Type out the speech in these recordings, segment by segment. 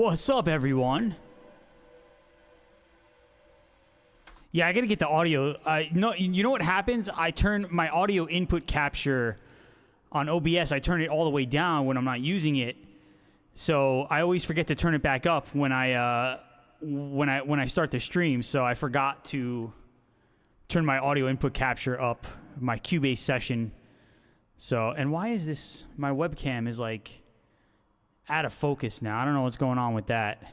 What's up, everyone? Yeah, I gotta get the audio. No, you know what happens? I turn my audio input capture on OBS. I turn it all the way down when I'm not using it, so I always forget to turn it back up when I start the stream. So I forgot to turn my audio input capture up, my Cubase session. So, and why is this? My webcam is like out of focus now. I don't know what's going on with that.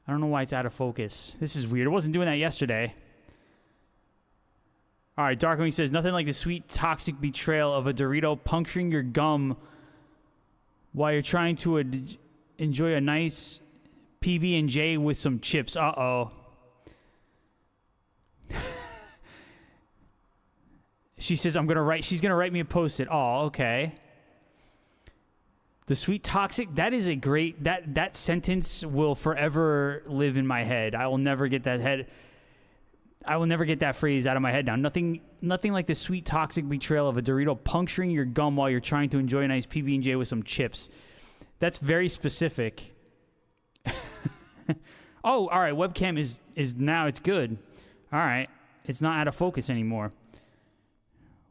I don't know why it's out of focus. This is weird. It wasn't doing that yesterday. All right, Darkwing says, nothing like the sweet, toxic betrayal of a Dorito puncturing your gum while you're trying to enjoy a nice PB&J with some chips. Uh-oh. She says, she's going to write me a post-it. Oh, okay. The sweet toxic, that is a great, that sentence will forever live in my head. I will never get that phrase out of my head now. Nothing like the sweet toxic betrayal of a Dorito puncturing your gum while you're trying to enjoy a nice PB&J with some chips. That's very specific. Oh, all right, webcam is now, it's good. All right, it's not out of focus anymore.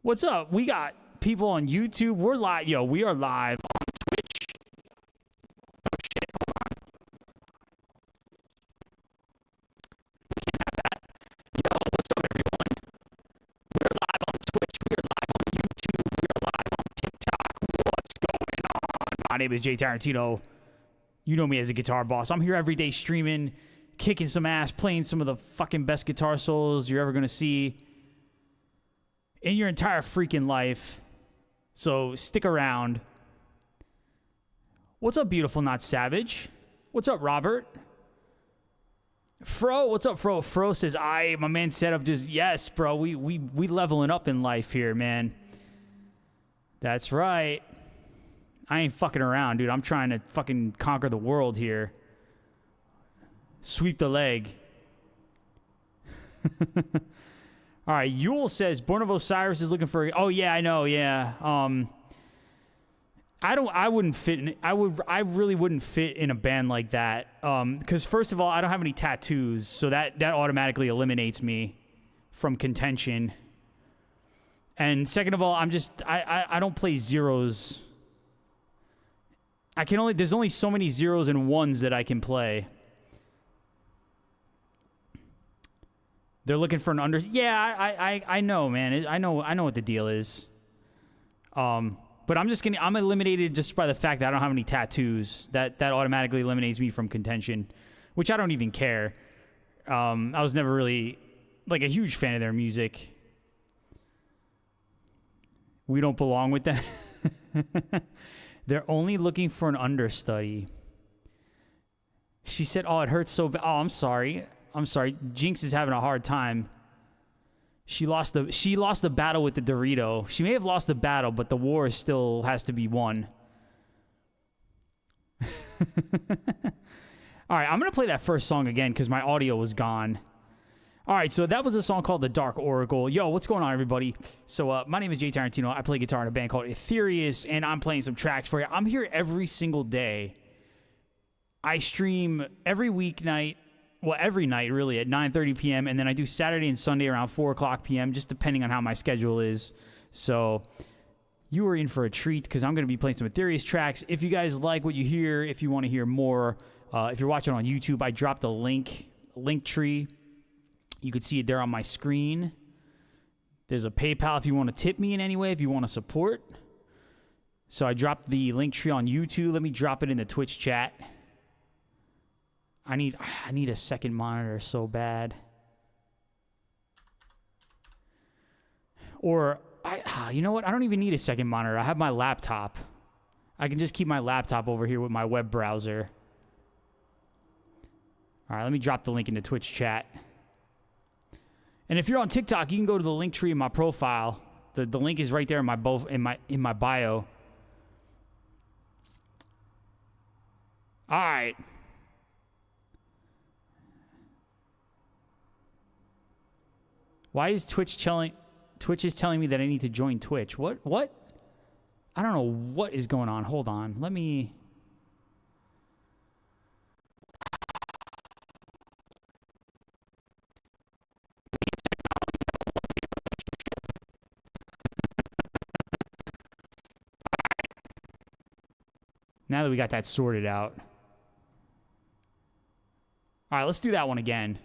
What's up? We got people on YouTube. We're live. Yo, we are live on Twitch. Oh, shit. Hold on. We can't have that. Yo, what's up, everyone? We're live on Twitch. We are live on YouTube. We are live on TikTok. What's going on? My name is Jay Tarantino. You know me as a guitar boss. I'm here every day streaming, kicking some ass, playing some of the fucking best guitar solos you're ever going to see in your entire freaking life. So stick around. What's up, beautiful, not savage? What's up, Robert? Fro, what's up, Fro? Fro says, my man set up just, yes, bro, we leveling up in life here, man. That's right. I ain't fucking around, dude. I'm trying to fucking conquer the world here. Sweep the leg. All right, Yule says, Born of Osiris is looking for... Oh, yeah, I know, yeah. I wouldn't fit in... I really wouldn't fit in a band like that. Because, first of all, I don't have any tattoos, so that automatically eliminates me from contention. And second of all, I don't play zeros. There's only so many zeros and ones that I can play. They're looking for an Yeah, I know, man. I know what the deal is. But I'm eliminated just by the fact that I don't have any tattoos. That automatically eliminates me from contention, which I don't even care. I was never really like a huge fan of their music. We don't belong with them. They're only looking for an understudy. She said, "Oh, it hurts so bad." Oh, I'm sorry. Jinx is having a hard time. She lost the battle with the Dorito. She may have lost the battle, but the war still has to be won. All right, I'm going to play that first song again because my audio was gone. All right, so that was a song called The Dark Oracle. Yo, what's going on, everybody? So my name is Jay Tarantino. I play guitar in a band called Etherius, and I'm playing some tracks for you. I'm here every single day. I stream every weeknight. Well, every night, really, at 9:30 p.m., and then I do Saturday and Sunday around 4 o'clock p.m., just depending on how my schedule is. So you are in for a treat because I'm going to be playing some Etherius tracks. If you guys like what you hear, if you want to hear more, if you're watching on YouTube, I dropped a link tree. You could see it there on my screen. There's a PayPal if you want to tip me in any way, if you want to support. So I dropped the link tree on YouTube. Let me drop it in the Twitch chat. I need a second monitor so bad. Or, you know what? I don't even need a second monitor. I have my laptop. I can just keep my laptop over here with my web browser. All right, let me drop the link in the Twitch chat. And if you're on TikTok, you can go to the link tree in my profile. The link is right there in my bio. All right. Why is Twitch is telling me that I need to join Twitch? What? I don't know what is going on. Hold on. Let me... Now that we got that sorted out. All right, let's do that one again.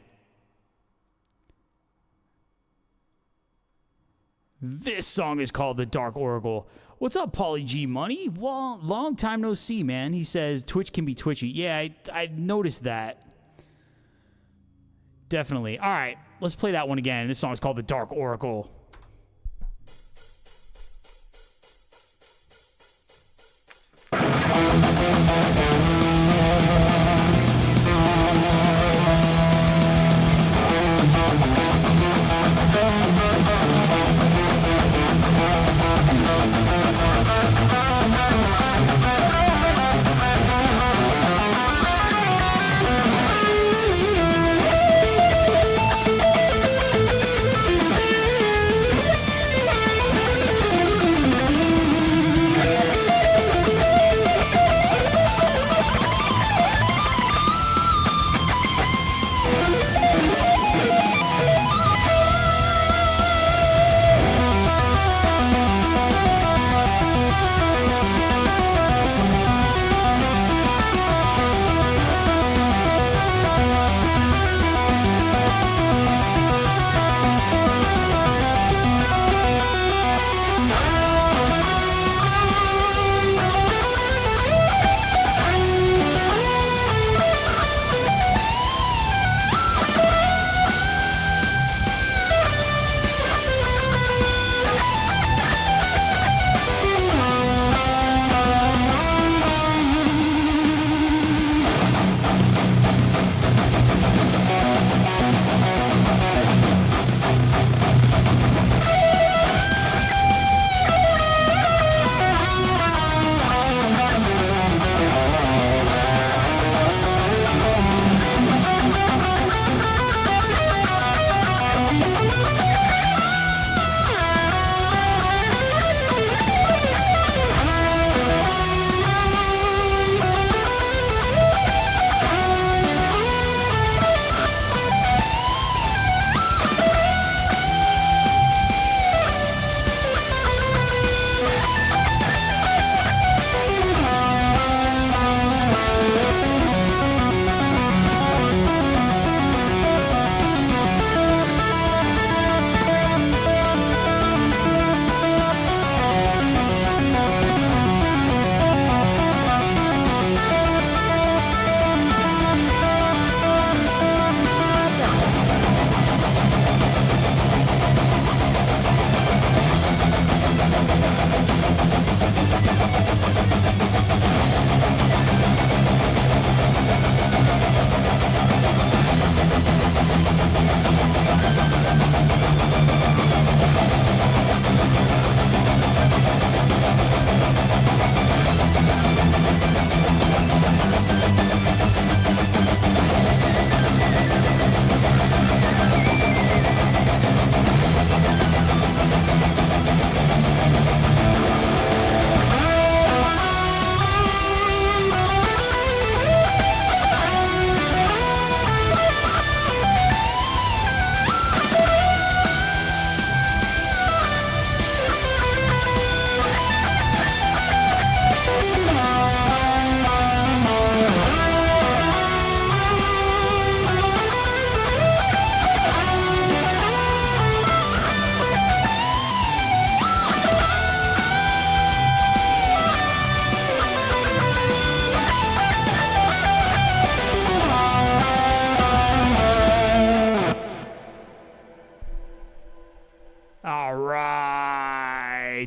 This song is called The Dark Oracle. What's up, Pauly G Money? Well, long time no see, man. He says Twitch can be twitchy. Yeah, I noticed that. Definitely. All right, let's play that one again. This song is called The Dark Oracle.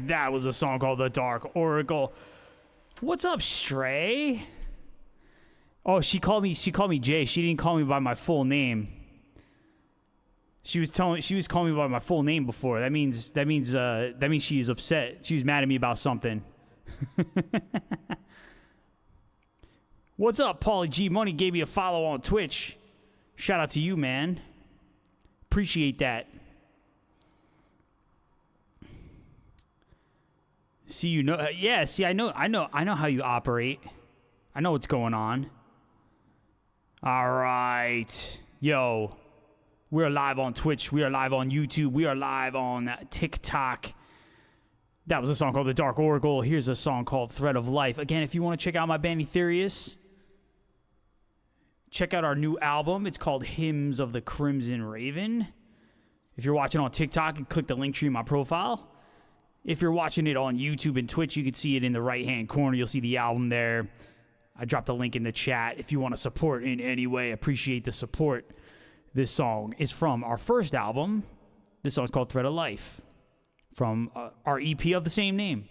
That was a song called The Dark Oracle. What's up, Stray? Oh, she called me Jay. She didn't call me by my full name. She was calling me by my full name before. That means she's upset. She was mad at me about something. What's up, Pauly G Money gave me a follow on Twitch. Shout out to you, man. Appreciate that. See, you know, yeah. See, I know how you operate. I know what's going on. All right, yo, we're live on Twitch. We are live on YouTube. We are live on TikTok. That was a song called The Dark Oracle. Here's a song called Thread of Life. Again, if you want to check out my band Etherius, check out our new album. It's called Hymns of the Crimson Raven. If you're watching on TikTok, click the link tree in my profile. If you're watching it on YouTube and Twitch, you can see it in the right-hand corner. You'll see the album there. I dropped a link in the chat. If you want to support in any way, appreciate the support. This song is from our first album. This song's called Thread of Life, from our EP of the same name.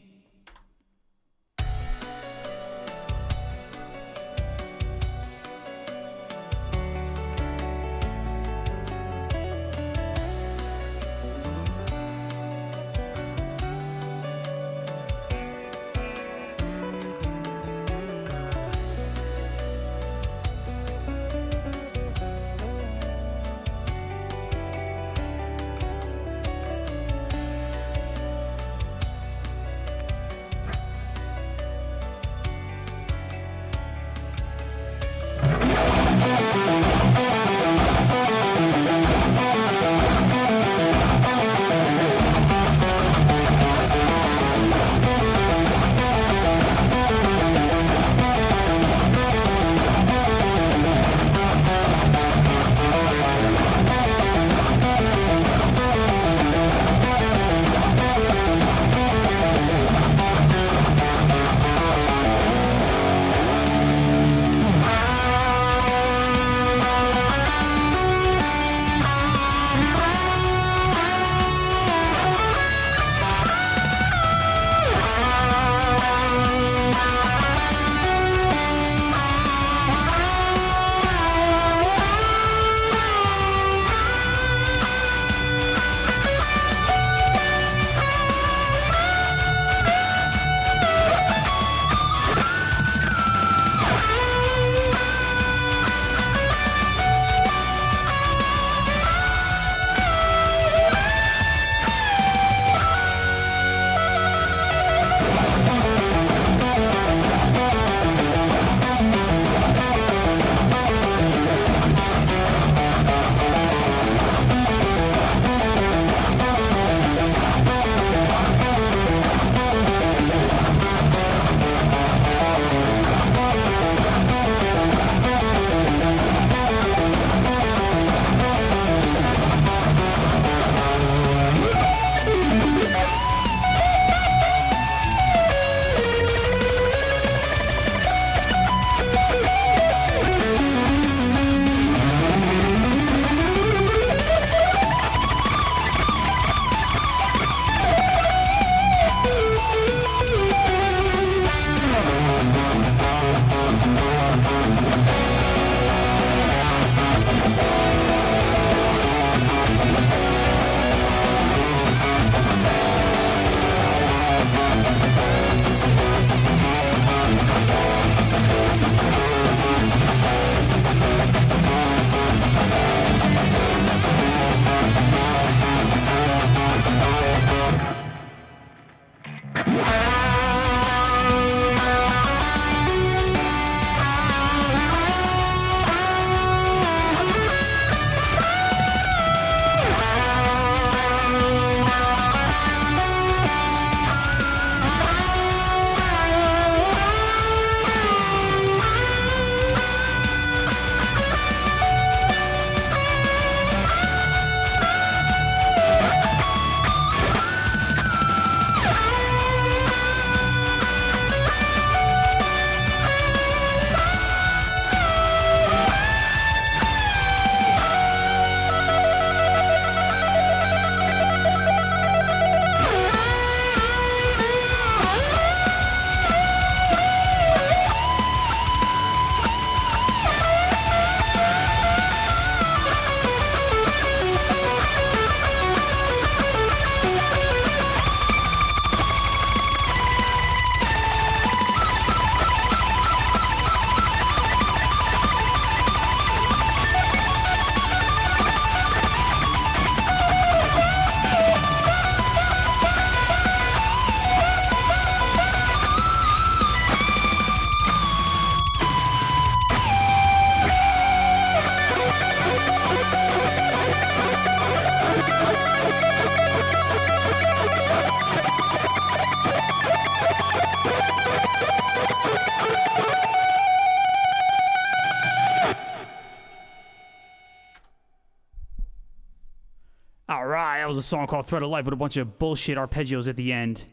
right, that was a song called Thread of Life with a bunch of bullshit arpeggios at the end.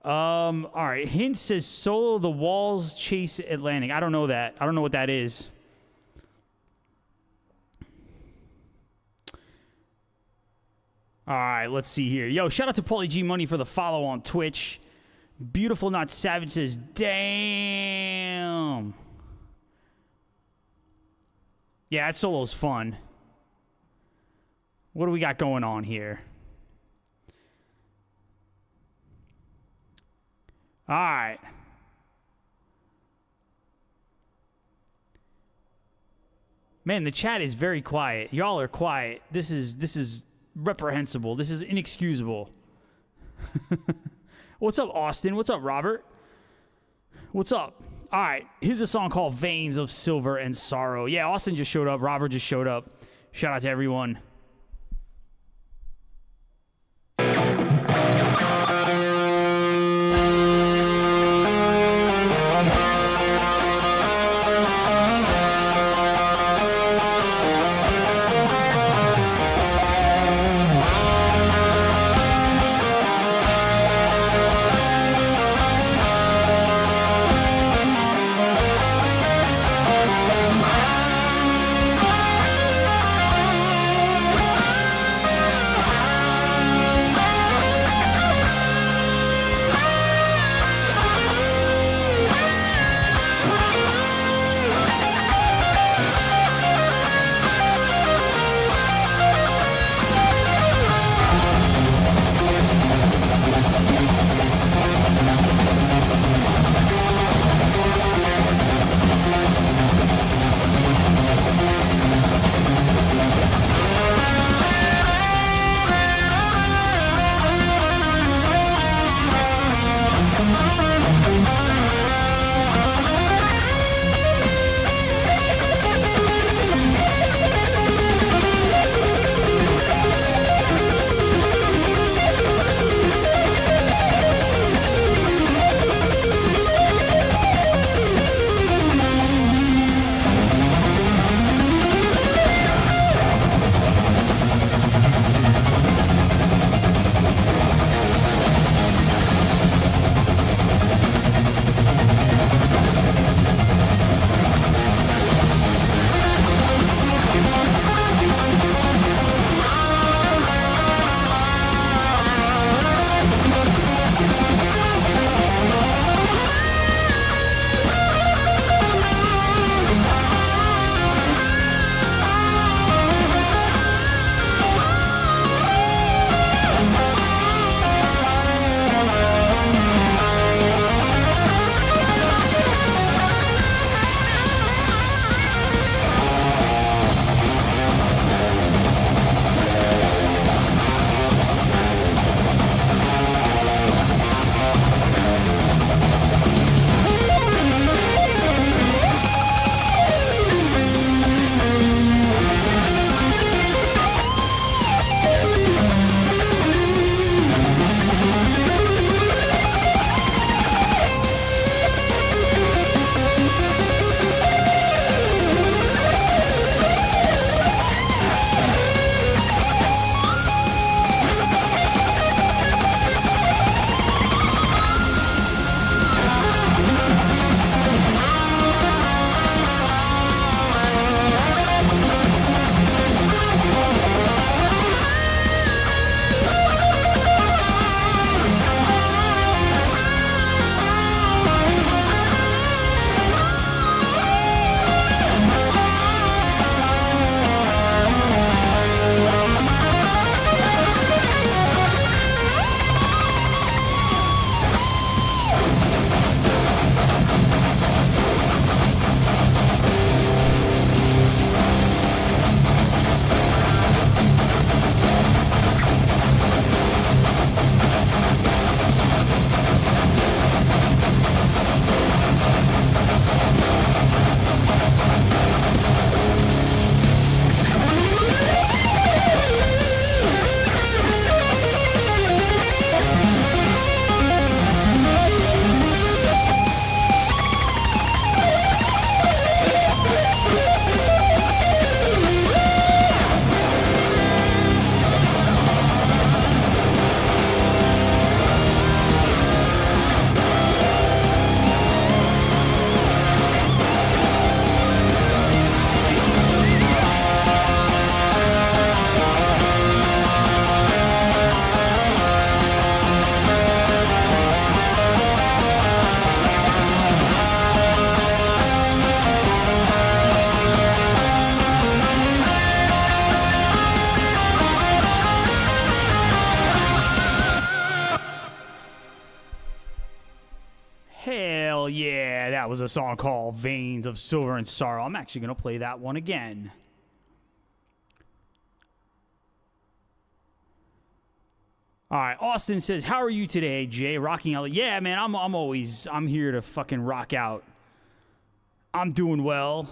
All right, Hint says solo the walls chase Atlantic. I don't know that. I don't know what that is. All right, let's see here. Yo, shout out to Paulie G Money for the follow on Twitch. Beautiful Not Savage says, damn. Yeah, that solo's fun. What do we got going on here? All right. Man, the chat is very quiet. Y'all are quiet. This is reprehensible. This is inexcusable. What's up, Austin? What's up, Robert? What's up? All right, here's a song called Veins of Silver and Sorrow. Yeah, Austin just showed up. Robert just showed up. Shout out to everyone. Hell yeah, that was a song called Veins of Silver and Sorrow. I'm actually going to play that one again. All right, Austin says, how are you today, Jay? Rocking out. Yeah, man, I'm here to fucking rock out. I'm doing well.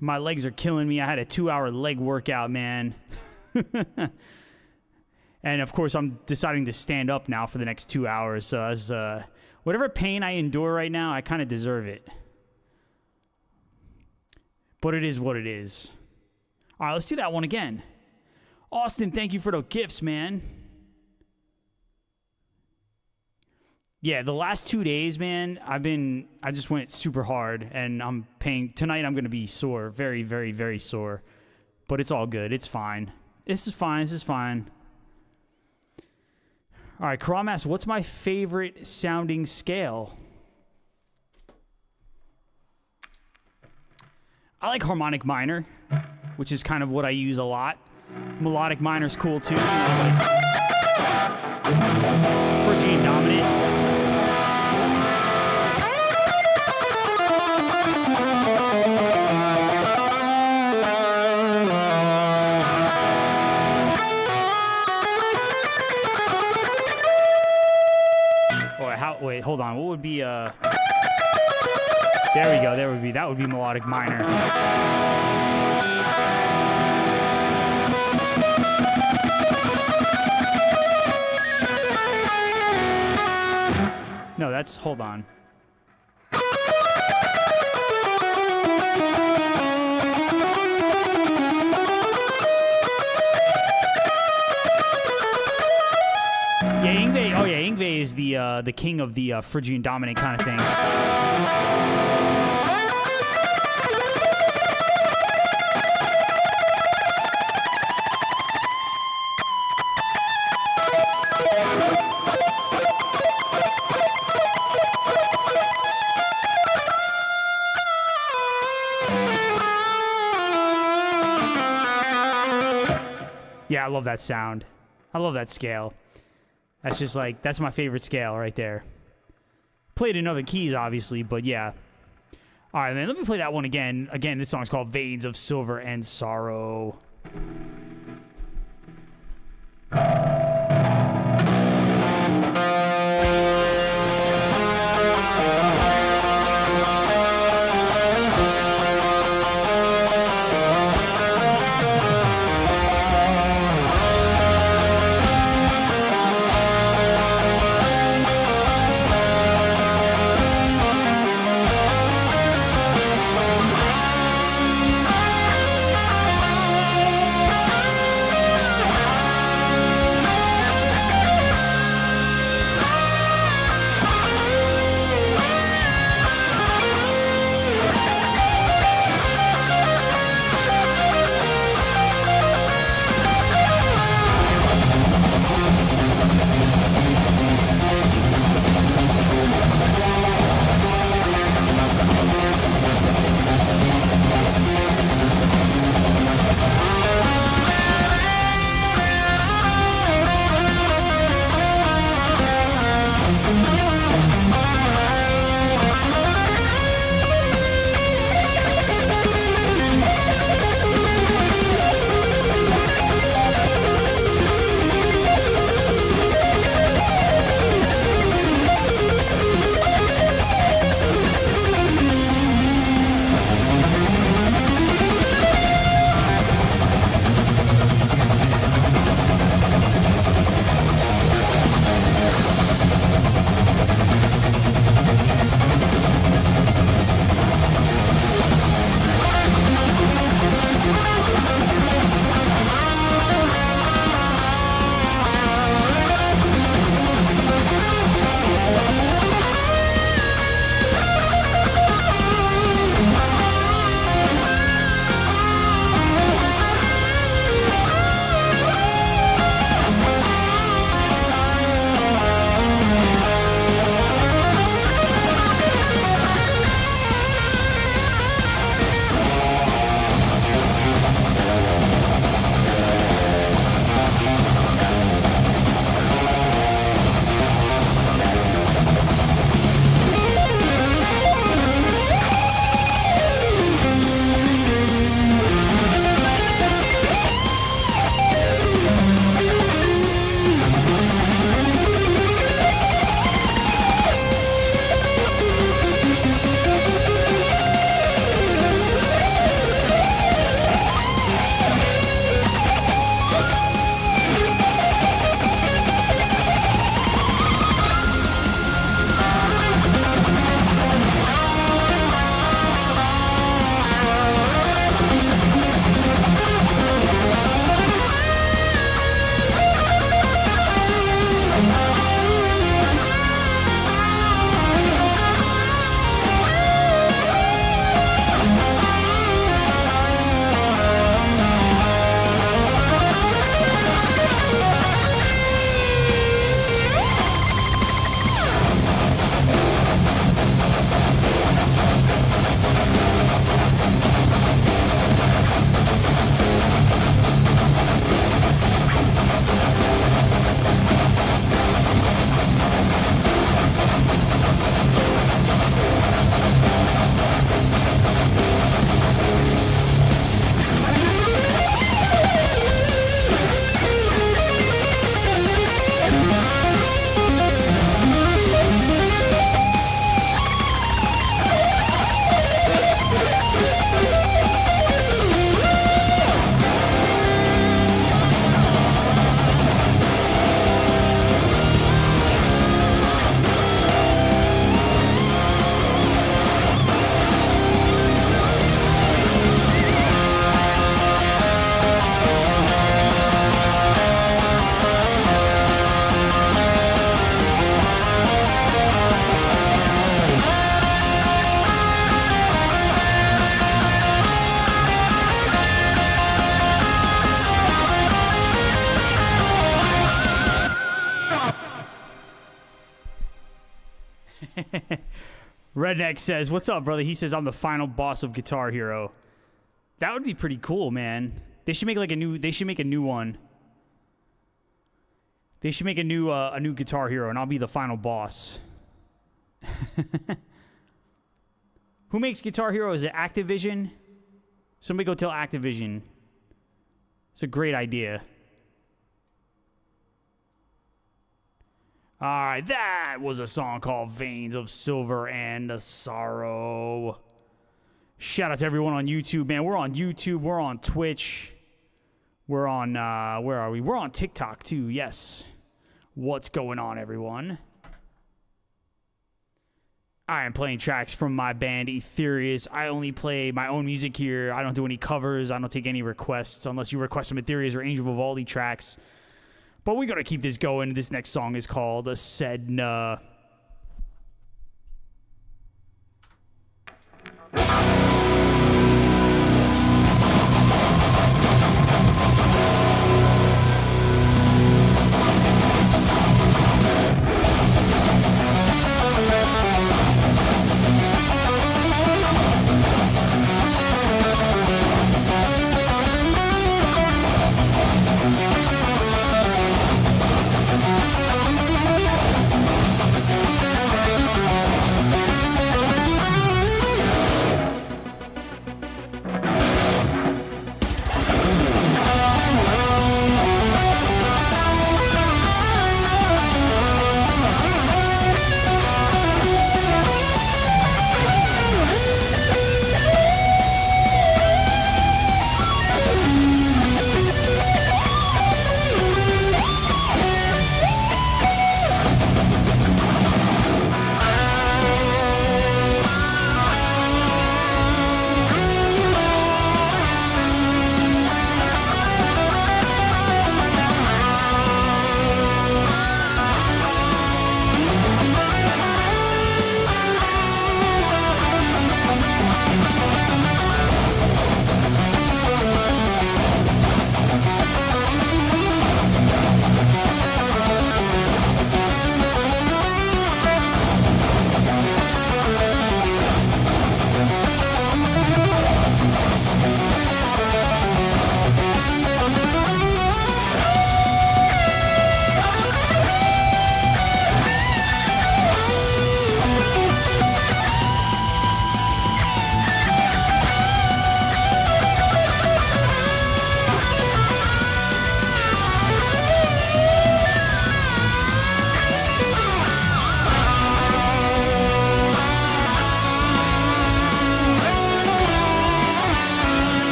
My legs are killing me. I had a 2-hour leg workout, man. And, of course, I'm deciding to stand up now for the next 2 hours. So, whatever pain I endure right now, I kind of deserve it. But it is what it is. All right, let's do that one again. Austin, thank you for the gifts, man. Yeah, the last 2 days, man, I just went super hard, and tonight I'm going to be sore, very, very, very sore. But it's all good. It's fine. This is fine. All right, Karam asks, what's my favorite sounding scale? I like harmonic minor, which is kind of what I use a lot. Melodic minor's cool too. Like Phrygian dominant. Wait, hold on. What would be there we go. That would be melodic minor. No, hold on. Yeah, Yngwie. Oh yeah, Yngwie is the king of the Phrygian dominant kind of thing. Yeah, I love that sound. I love that scale. That's just like, that's my favorite scale right there. Played in other keys, obviously, but yeah. All right, man, let me play that one again. Again, this song's called Veins of Silver and Sorrow. Redneck says, "What's up, brother?" He says, "I'm the final boss of Guitar Hero." That would be pretty cool, man. They should make like a new. They should make a new one. They should make a new Guitar Hero, and I'll be the final boss. Who makes Guitar Hero? Is it Activision? Somebody go tell Activision. It's a great idea. All right, that was a song called Veins of Silver and Sorrow. Shout out to everyone on YouTube, man. We're on YouTube. We're on Twitch. We're on, where are we? We're on TikTok, too, yes. What's going on, everyone? I am playing tracks from my band, Etherius. I only play my own music here. I don't do any covers. I don't take any requests unless you request some Etherius or Angel Vivaldi tracks. But we got to keep this going. This next song is called Sedna.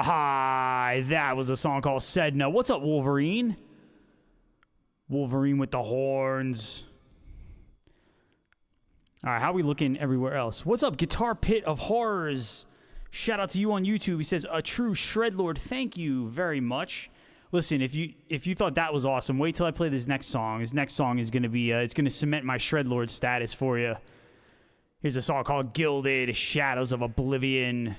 All right, that was a song called Sedna. What's up, Wolverine? Wolverine with the horns. All right, how are we looking everywhere else? What's up, Guitar Pit of Horrors? Shout out to you on YouTube. He says, a true Shredlord. Thank you very much. Listen, if you thought that was awesome, wait till I play this next song. This next song is going to be, it's going to cement my Shredlord status for you. Here's a song called Gilded Shadows of Oblivion.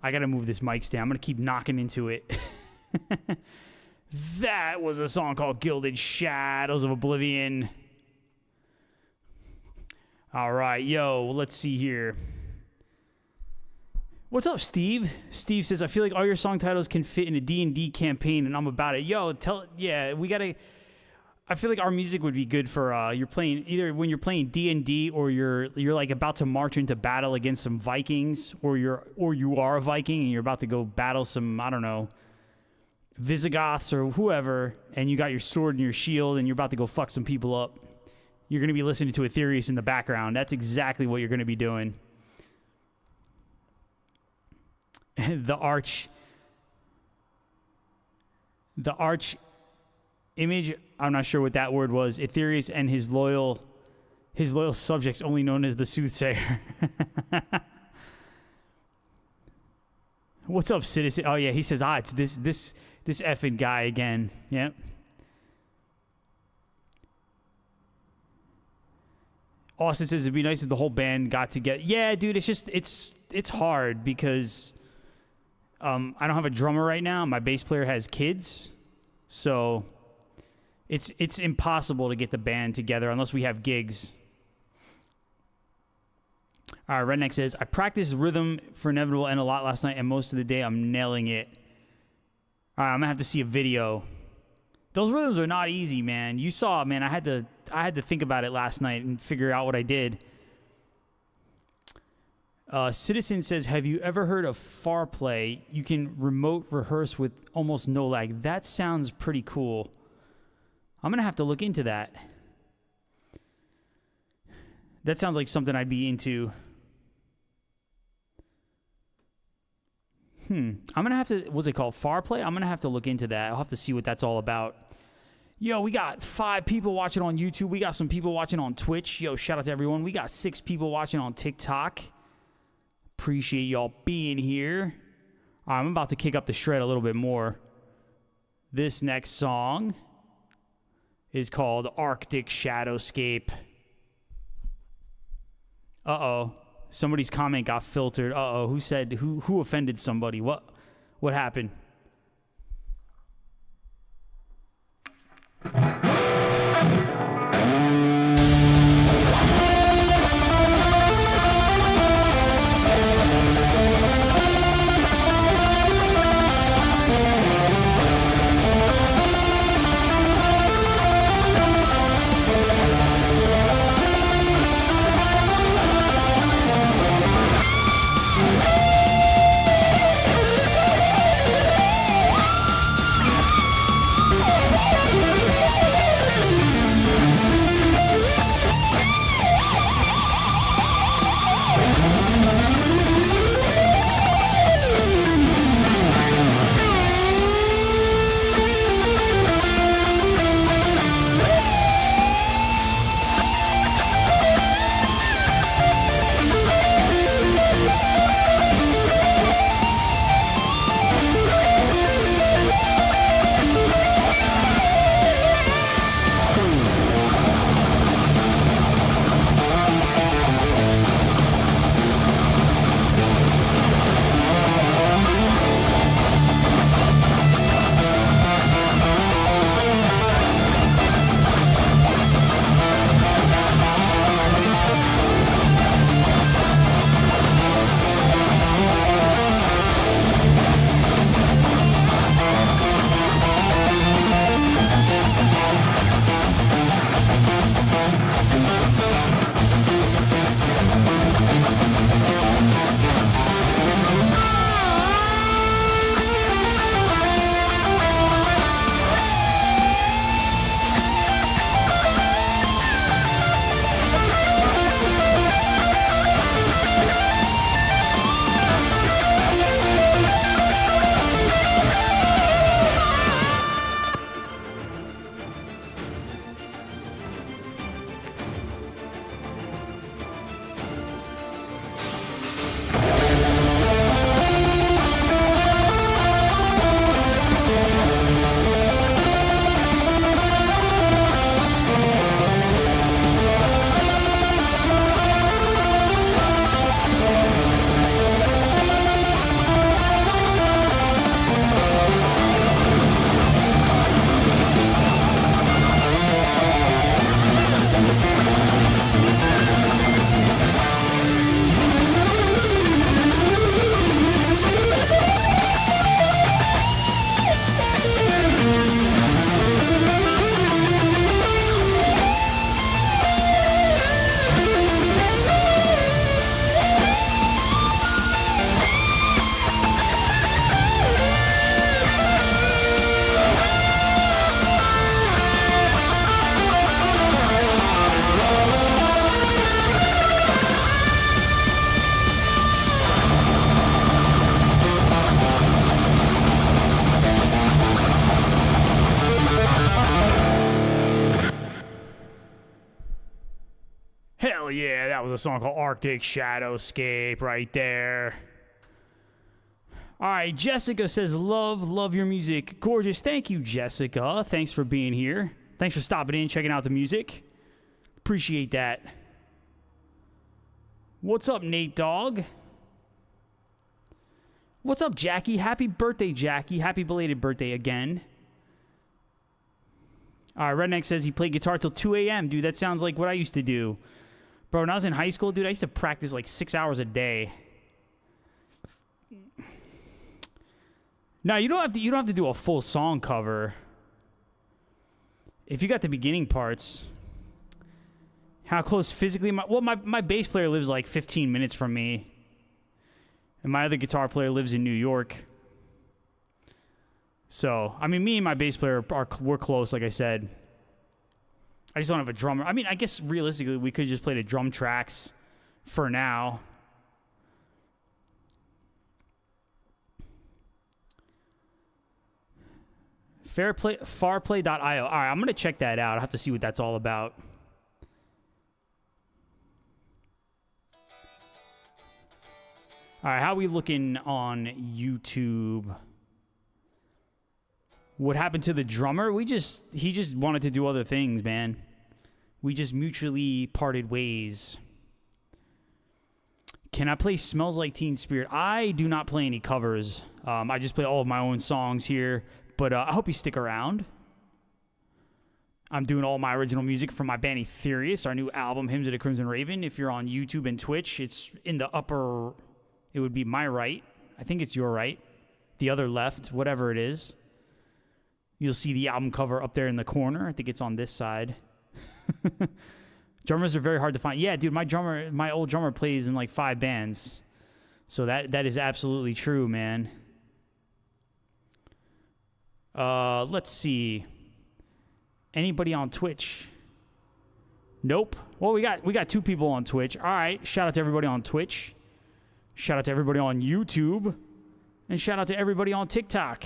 I got to move this mic stand. I'm going to keep knocking into it. That was a song called Gilded Shadows of Oblivion. All right, yo, let's see here. What's up, Steve? Steve says, I feel like all your song titles can fit in a D&D campaign, and I'm about it. Yo, we got to... I feel like our music would be good for you're playing either when you're playing D&D or you're like about to march into battle against some Vikings, or you are a Viking and you're about to go battle some, I don't know, Visigoths or whoever, and you got your sword and your shield and you're about to go fuck some people up. You're going to be listening to Etherius in the background. That's exactly what you're going to be doing. The arch image, I'm not sure what that word was. Etherius and his loyal subjects, only known as the Soothsayer. What's up, citizen? Oh yeah, he says, it's this effing guy again. Yep. Austin says it'd be nice if the whole band got together. Yeah, dude, it's hard because I don't have a drummer right now. My bass player has kids, so it's impossible to get the band together unless we have gigs. All right, Redneck says, I practiced rhythm for Inevitable End a lot last night, and most of the day I'm nailing it. All right, I'm going to have to see a video. Those rhythms are not easy, man. You saw, man, I had to think about it last night and figure out what I did. Citizen says, have you ever heard of Farplay? You can remote rehearse with almost no lag. That sounds pretty cool. I'm going to have to look into that. That sounds like something I'd be into. I'm going to have to... What's it called? Farplay? I'm going to have to look into that. I'll have to see what that's all about. Yo, we got 5 people watching on YouTube. We got some people watching on Twitch. Yo, shout out to everyone. We got 6 people watching on TikTok. Appreciate y'all being here. All right, I'm about to kick up the shred a little bit more. This next song is called Arctic Shadowscape. Uh-oh. Somebody's comment got filtered. Uh-oh. Who said, who offended somebody? What happened? That was a song called Arctic Shadowscape right there. All right, Jessica says, love your music. Gorgeous. Thank you, Jessica. Thanks for being here. Thanks for stopping in, checking out the music. Appreciate that. What's up, Nate Dogg? What's up, Jackie? Happy birthday, Jackie. Happy belated birthday again. All right, Redneck says he played guitar till 2 a.m. Dude, that sounds like what I used to do. Bro, when I was in high school, dude, I used to practice like 6 hours a day. No, you don't have to do a full song cover. If you got the beginning parts. How close physically my bass player lives like 15 minutes from me. And my other guitar player lives in New York. So, I mean, me and my bass player we're close, like I said. I just don't have a drummer. I mean, I guess realistically, we could just play the drum tracks for now. Farplay.io. All right, I'm going to check that out. I'll have to see what that's all about. All right, how are we looking on YouTube? What happened to the drummer? He just wanted to do other things, man. We just mutually parted ways. Can I play Smells Like Teen Spirit? I do not play any covers. I just play all of my own songs here. But I hope you stick around. I'm doing all my original music from my band Etherius, our new album, Hymns of the Crimson Raven. If you're on YouTube and Twitch, it's in the upper... It would be my right. I think it's your right. The other left, whatever it is. You'll see the album cover up there in the corner. I think it's on this side. Drummers are very hard to find. Yeah, dude, my old drummer plays in like 5 bands. So that is absolutely true, man. Let's see. Anybody on Twitch? Nope. Well, we got 2 people on Twitch. All right. Shout out to everybody on Twitch. Shout out to everybody on YouTube. And shout out to everybody on TikTok.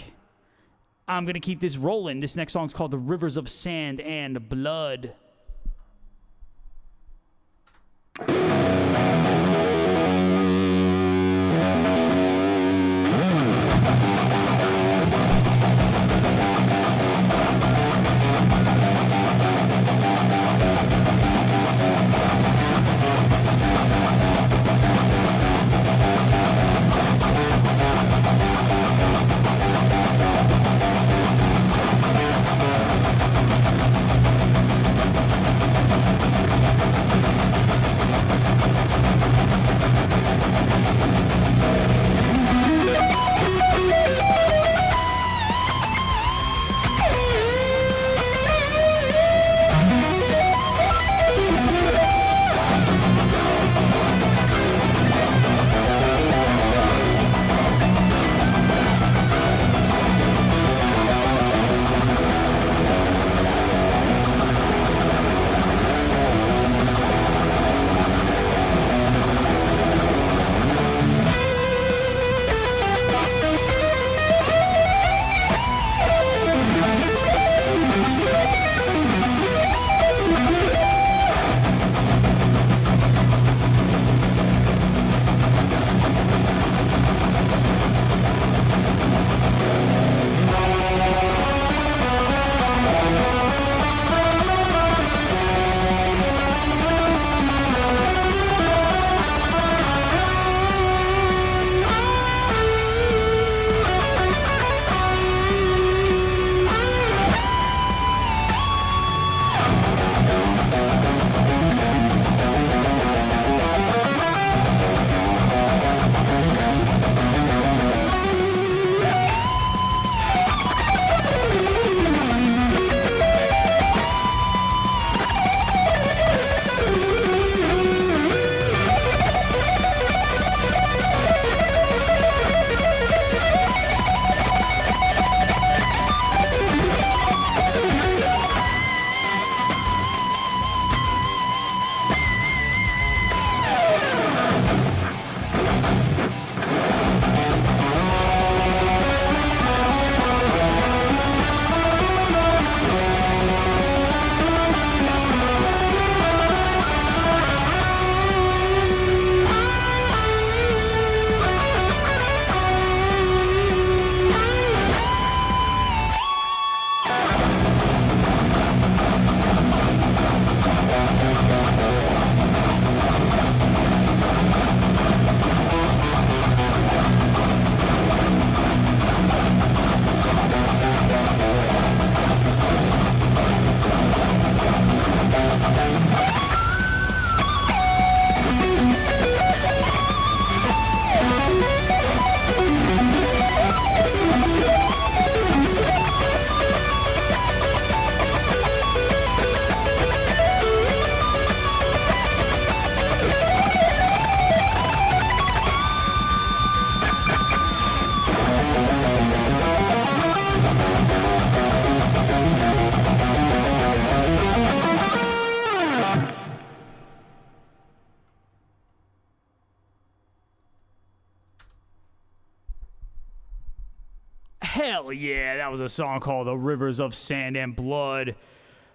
I'm going to keep this rolling. This next song's called The Rivers of Sand and Blood. Hell yeah, that was a song called The Rivers of Sand and Blood.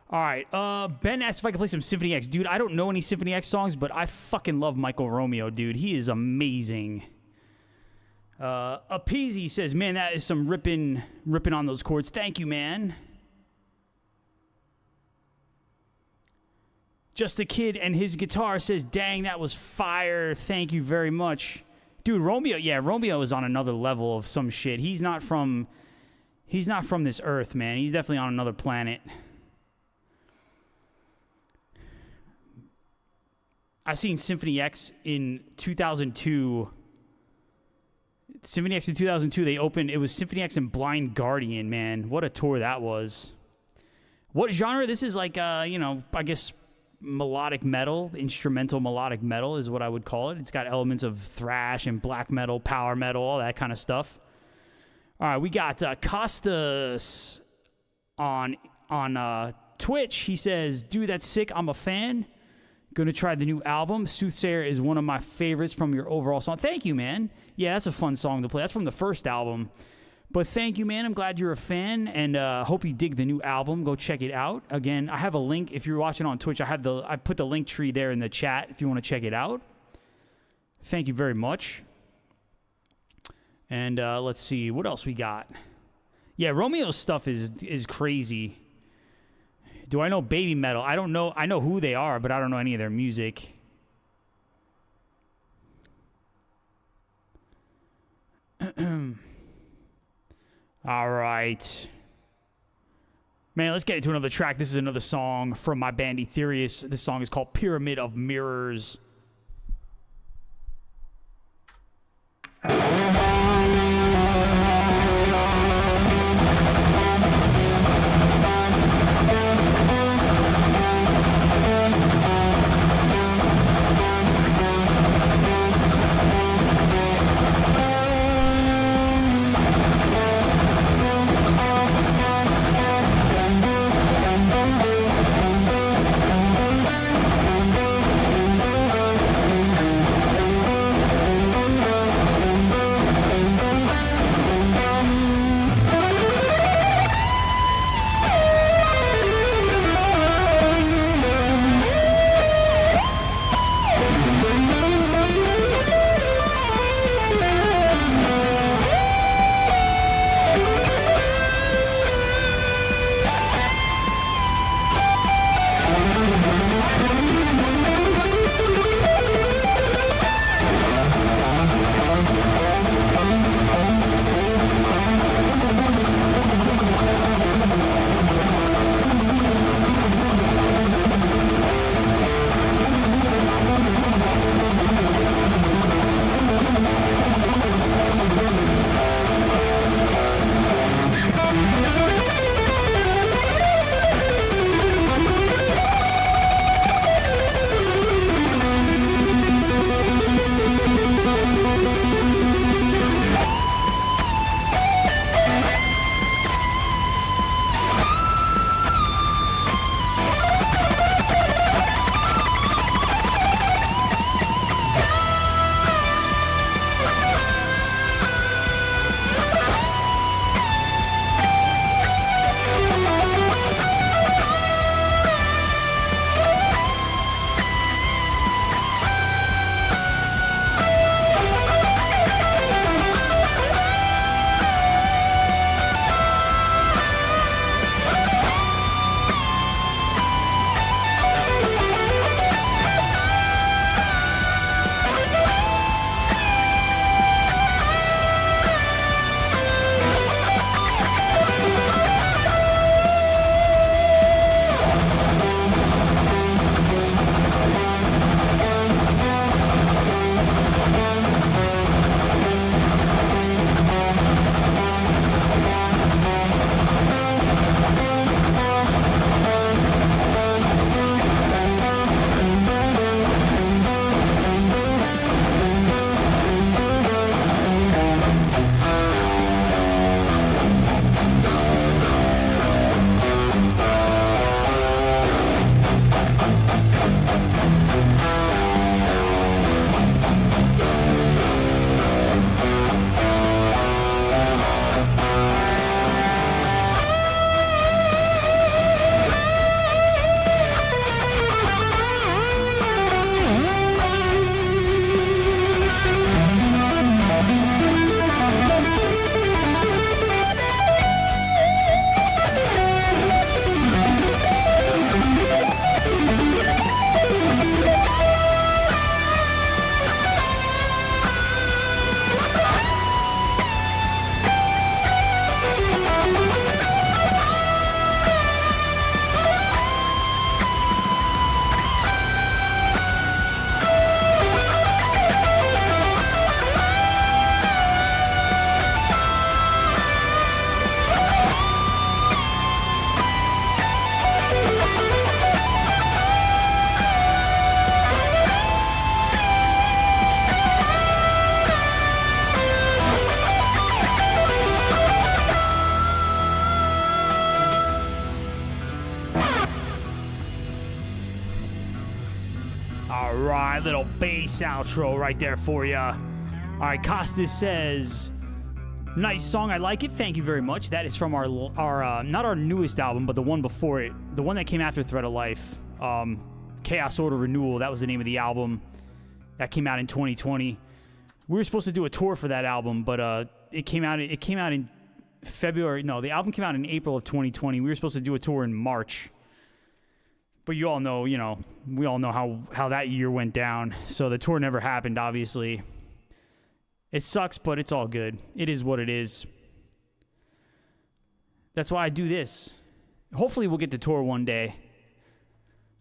All right, Ben asked if I could play some Symphony X. Dude, I don't know any Symphony X songs, but I fucking love Michael Romeo, dude. He is amazing. Appeasy says, man, that is some ripping on those chords. Thank you, man. Just a Kid and his guitar says, dang, that was fire. Thank you very much. Dude, Romeo is on another level of some shit. He's not from this earth, man. He's definitely on another planet. I've seen Symphony X in 2002. Symphony X in 2002, they opened, it was Symphony X and Blind Guardian, man. What a tour that was. What genre? This is like, I guess melodic metal, instrumental melodic metal is what I would call it. It's got elements of thrash and black metal, power metal, all that kind of stuff. All right, we got Costas on Twitch. He says, dude, that's sick. I'm a fan. Gonna try the new album. Soothsayer is one of my favorites from your overall song. Thank you, man. Yeah, that's a fun song to play. That's from the first album. But thank you, man. I'm glad you're a fan, and hope you dig the new album. Go check it out. Again, I have a link. If you're watching on Twitch, I put the link tree there in the chat if you want to check it out. Thank you very much. And let's see. What else we got? Yeah, Romeo's stuff is crazy. Do I know Baby Metal? I don't know. I know who they are, but I don't know any of their music. All right. Man, let's get into another track. This is another song from my band Etherius. This song is called Pyramid of Mirrors. right, little bass outro right there for you. All right, Costas says, nice song, I like it. Thank you very much. That is from our not our newest album, but the one before it, the one that came after Thread of Life. Chaos Order Renewal. That was the name of the album. That came out in 2020. We were supposed to do a tour for that album, but it came out in February. No, the album came out in April of 2020. We were supposed to do a tour in March. But you all know, we all know how that year went down. So the tour never happened, obviously. It sucks, but it's all good. It is what it is. That's why I do this. Hopefully we'll get to tour one day.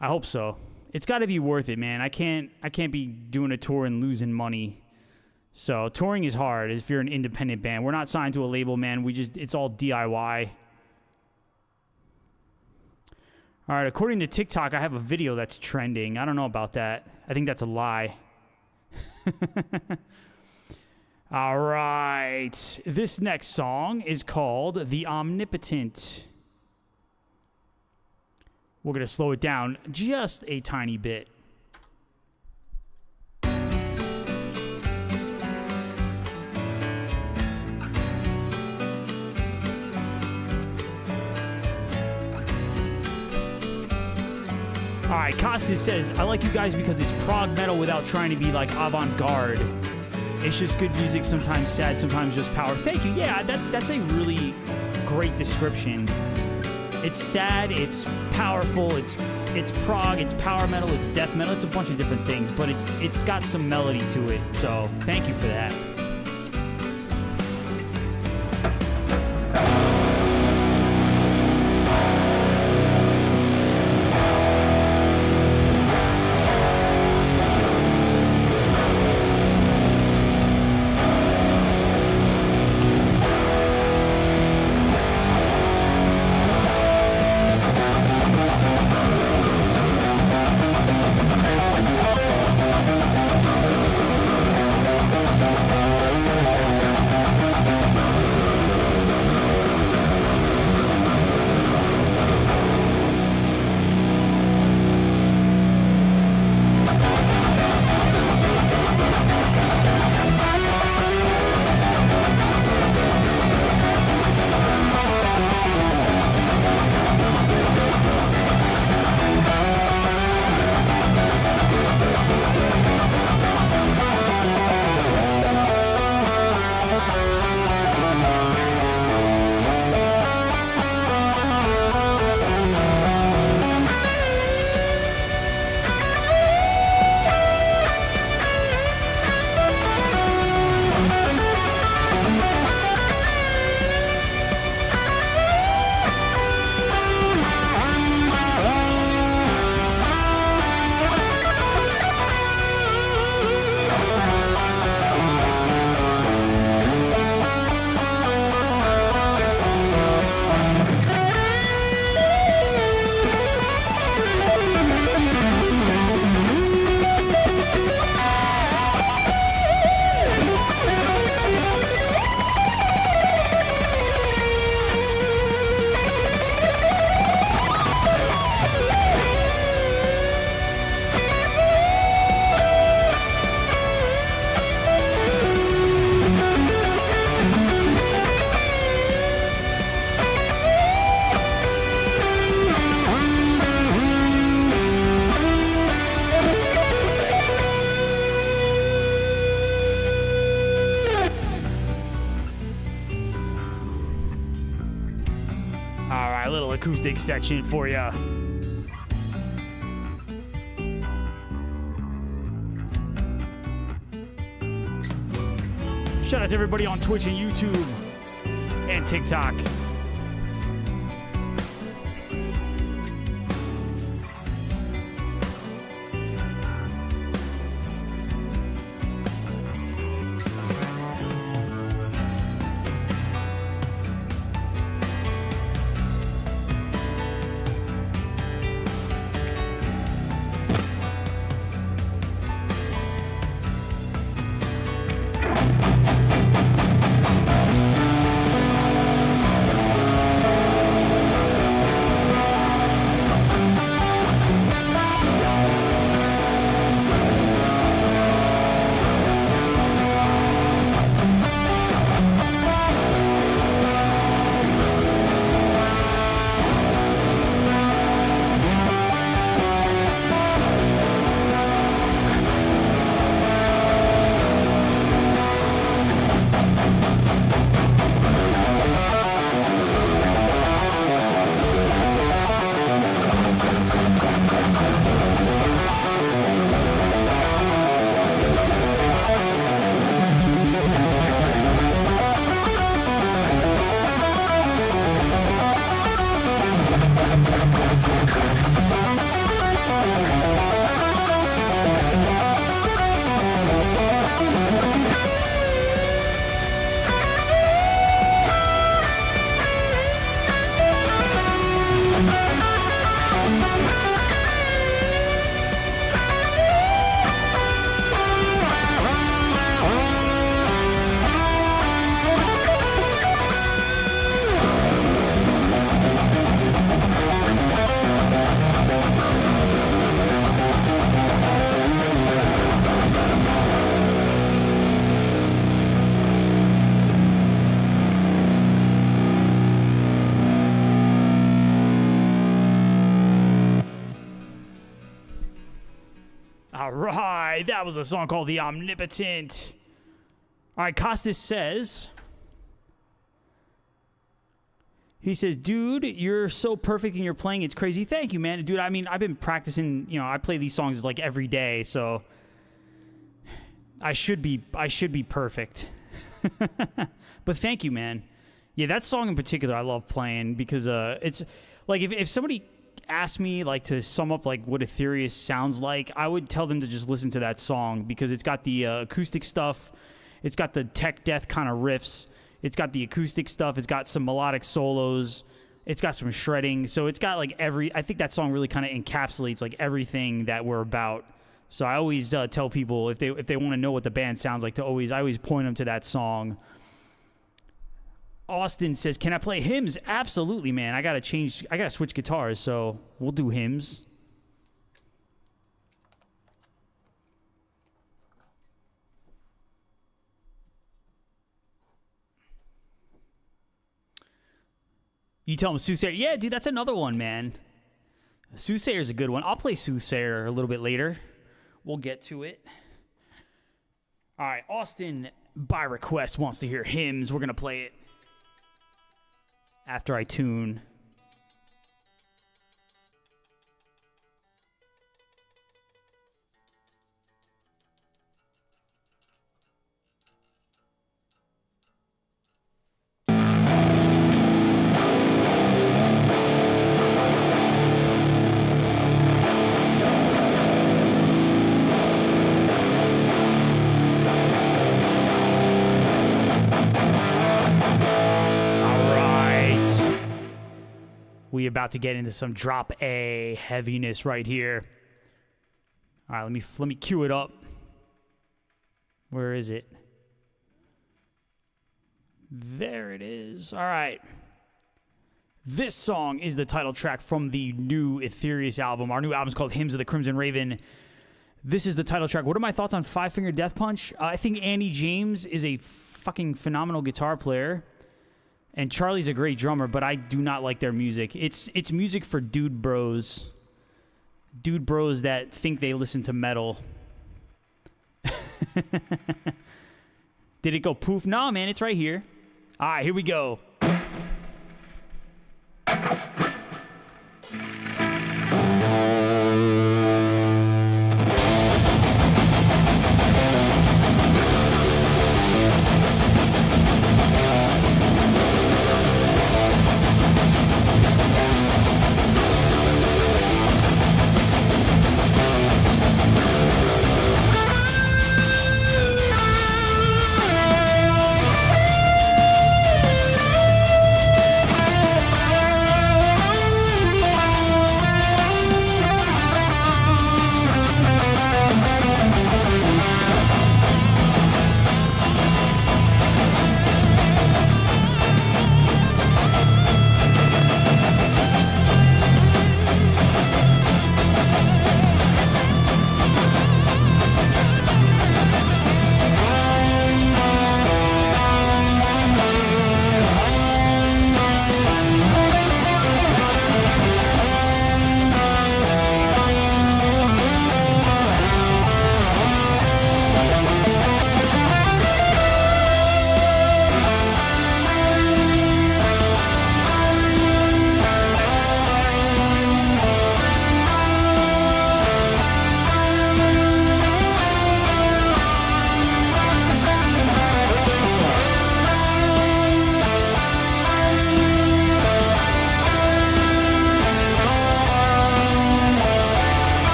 I hope so. It's got to be worth it, man. I can't be doing a tour and losing money. So touring is hard if you're an independent band. We're not signed to a label, man. It's all DIY. All right, according to TikTok, I have a video that's trending. I don't know about that. I think that's a lie. All right. This next song is called The Omnipotent. We're going to slow it down just a tiny bit. All right, Costas says, I like you guys because it's prog metal without trying to be like avant-garde. It's just good music, sometimes sad, sometimes just power. Thank you. Yeah, that's a really great description. It's sad, it's powerful, it's prog, it's power metal, it's death metal, it's a bunch of different things, but it's got some melody to it. So thank you for that. Acoustic section for you. Shout out to everybody on Twitch and YouTube and TikTok. All right, that was a song called The Omnipotent. All right, Costas says, he says, dude, you're so perfect and you're playing. It's crazy. Thank you, man. Dude, I mean, I've been practicing, I play these songs like every day, so I should be perfect. But thank you, man. Yeah, that song in particular I love playing because it's like if somebody asked me like to sum up like what Etherius sounds like, I would tell them to just listen to that song because it's got the acoustic stuff, it's got the tech death kind of riffs, it's got the acoustic stuff, it's got some melodic solos, it's got some shredding, so it's got like I think that song really kind of encapsulates like everything that we're about. So I always tell people if they want to know what the band sounds like I always point them to that song. Austin says, can I play hymns? Absolutely, man. I gotta switch guitars, so we'll do hymns. You tell him Soothsayer. Yeah, dude, that's another one, man. Soothsayer's a good one. I'll play Soothsayer a little bit later. We'll get to it. All right, Austin, by request, wants to hear hymns. We're gonna play it after I tune. We about to get into some drop A heaviness right here. All right, let me cue it up. Where is it? There it is. All right. This song is the title track from the new Etherius album. Our new album is called Hymns of the Crimson Raven. This is the title track. What are my thoughts on Five Finger Death Punch? I think Andy James is a fucking phenomenal guitar player. And Charlie's a great drummer, but I do not like their music. It's music for dude bros. Dude bros that think they listen to metal. Did it go poof? No, man, it's right here. All right, here we go.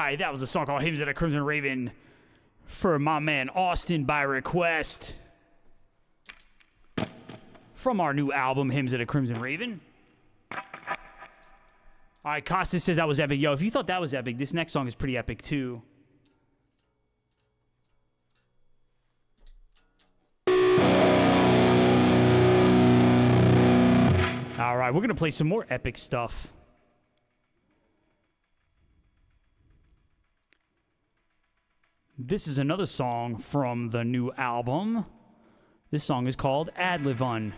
right, that was a song called Hymns of the Crimson Raven for my man Austin by request from our new album, Hymns of the Crimson Raven. All right, Costas says that was epic. Yo, if you thought that was epic, this next song is pretty epic too. All right, we're going to play some more epic stuff. This is another song from the new album. This song is called Ad Livun.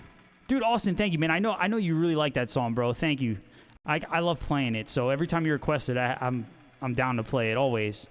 Dude, Austin, thank you, man. I know you really like that song, bro. Thank you. I love playing it, so every time you request it, I'm down to play it, always.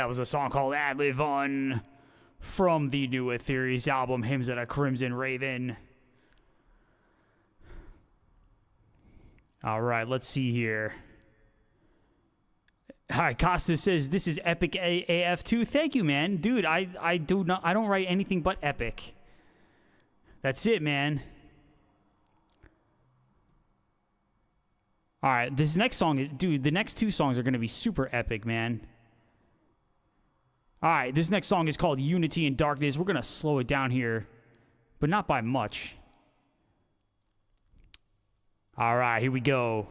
that was a song called Ad Live On from the new Etherius album, Hymns of the Crimson Raven. All right, let's see here. All right, Costa says this is epic AF2. Thank you, man, dude. I don't write anything but epic. That's it, man. All right, this next song is, dude. The next two songs are gonna be super epic, man. All right, this next song is called Unity in Darkness. We're gonna slow it down here, but not by much. All right, here we go.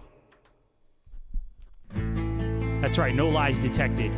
That's right, no lies detected.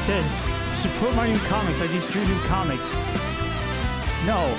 Says, support my new comics. I just drew new comics. No.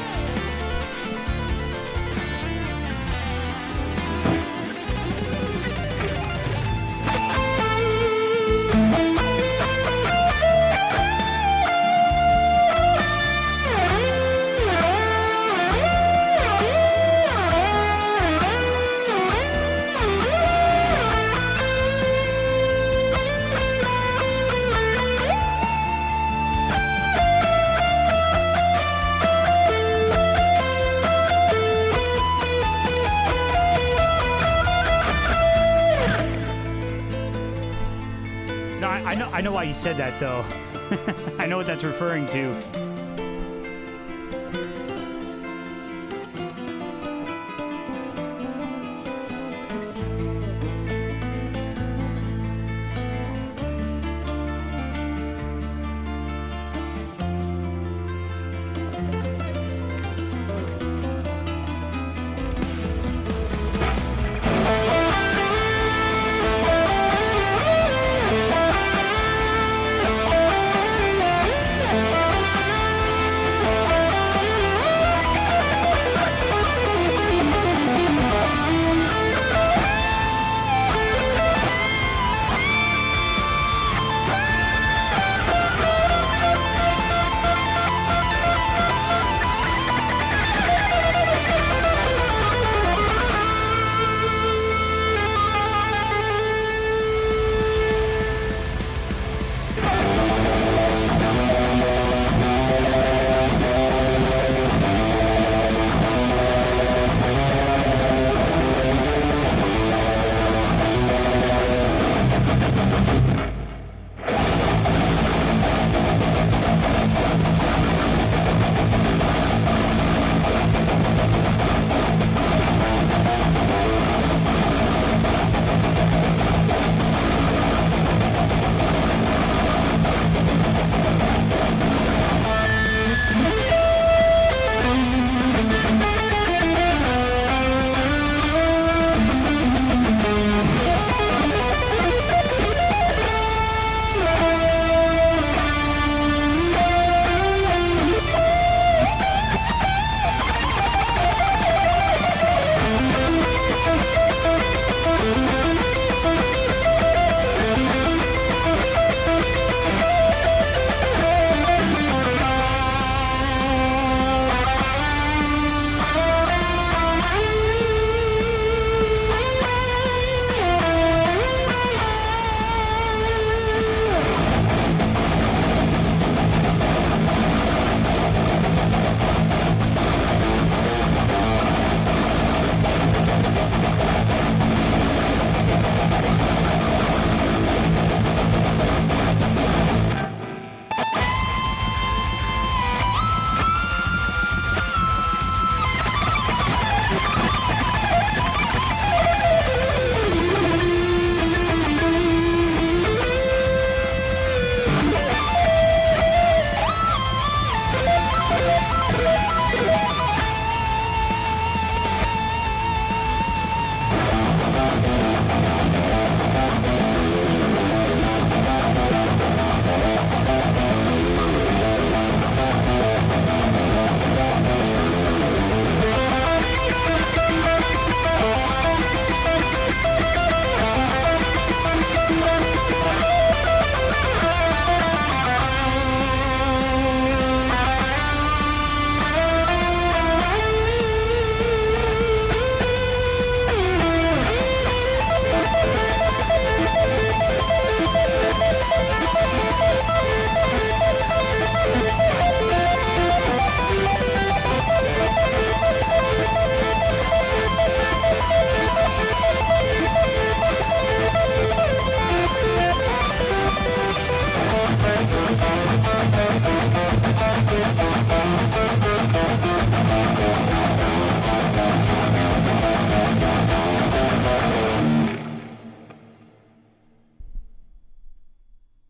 I know why you said that, though. I know what that's referring to.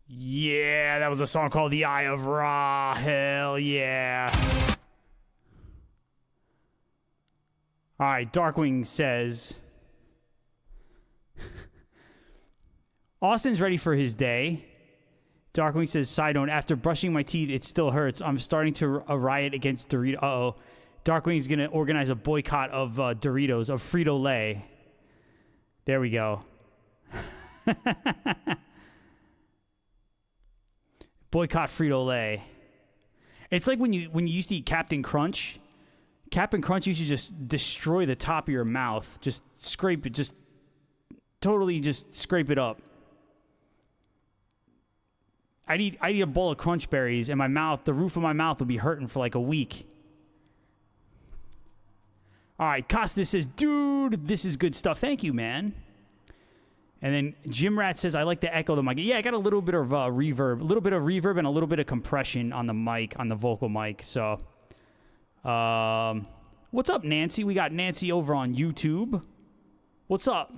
Yeah, that was a song called The Eye of Ra. Hell yeah. All right, Darkwing says, Austin's ready for his day. Darkwing says, side note, after brushing my teeth, it still hurts. I'm starting to riot against Doritos. Uh-oh. Darkwing's going to organize a boycott of Doritos, of Frito-Lay. There we go. Boycott Frito-Lay. It's like when you used to eat Captain Crunch. Captain Crunch used to just destroy the top of your mouth. Just scrape it. Just totally just scrape it up. I'd eat a bowl of Crunch Berries, and my mouth, the roof of my mouth would be hurting for like a week. All right, Costas says, dude, this is good stuff. Thank you, man. And then Jim Rat says, I like to echo the mic. Yeah, I got a little bit of reverb, and a little bit of compression on the mic, on the vocal mic. So, what's up, Nancy? We got Nancy over on YouTube. What's up?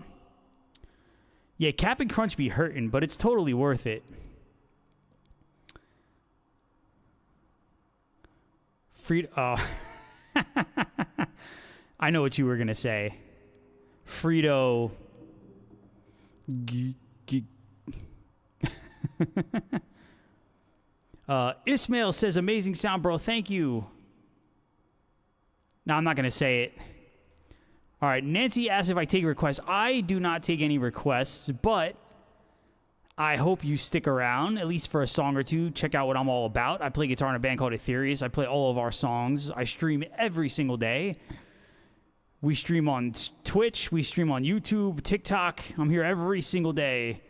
Yeah, Cap'n Crunch be hurting, but it's totally worth it. I know what you were gonna say. Frito. Ismail says, amazing sound, bro. Thank you. No, I'm not gonna say it. All right, Nancy asked if I take requests. I do not take any requests, but I hope you stick around, at least for a song or two. Check out what I'm all about. I play guitar in a band called Etherius. I play all of our songs. I stream every single day. We stream on Twitch. We stream on YouTube, TikTok. I'm here every single day,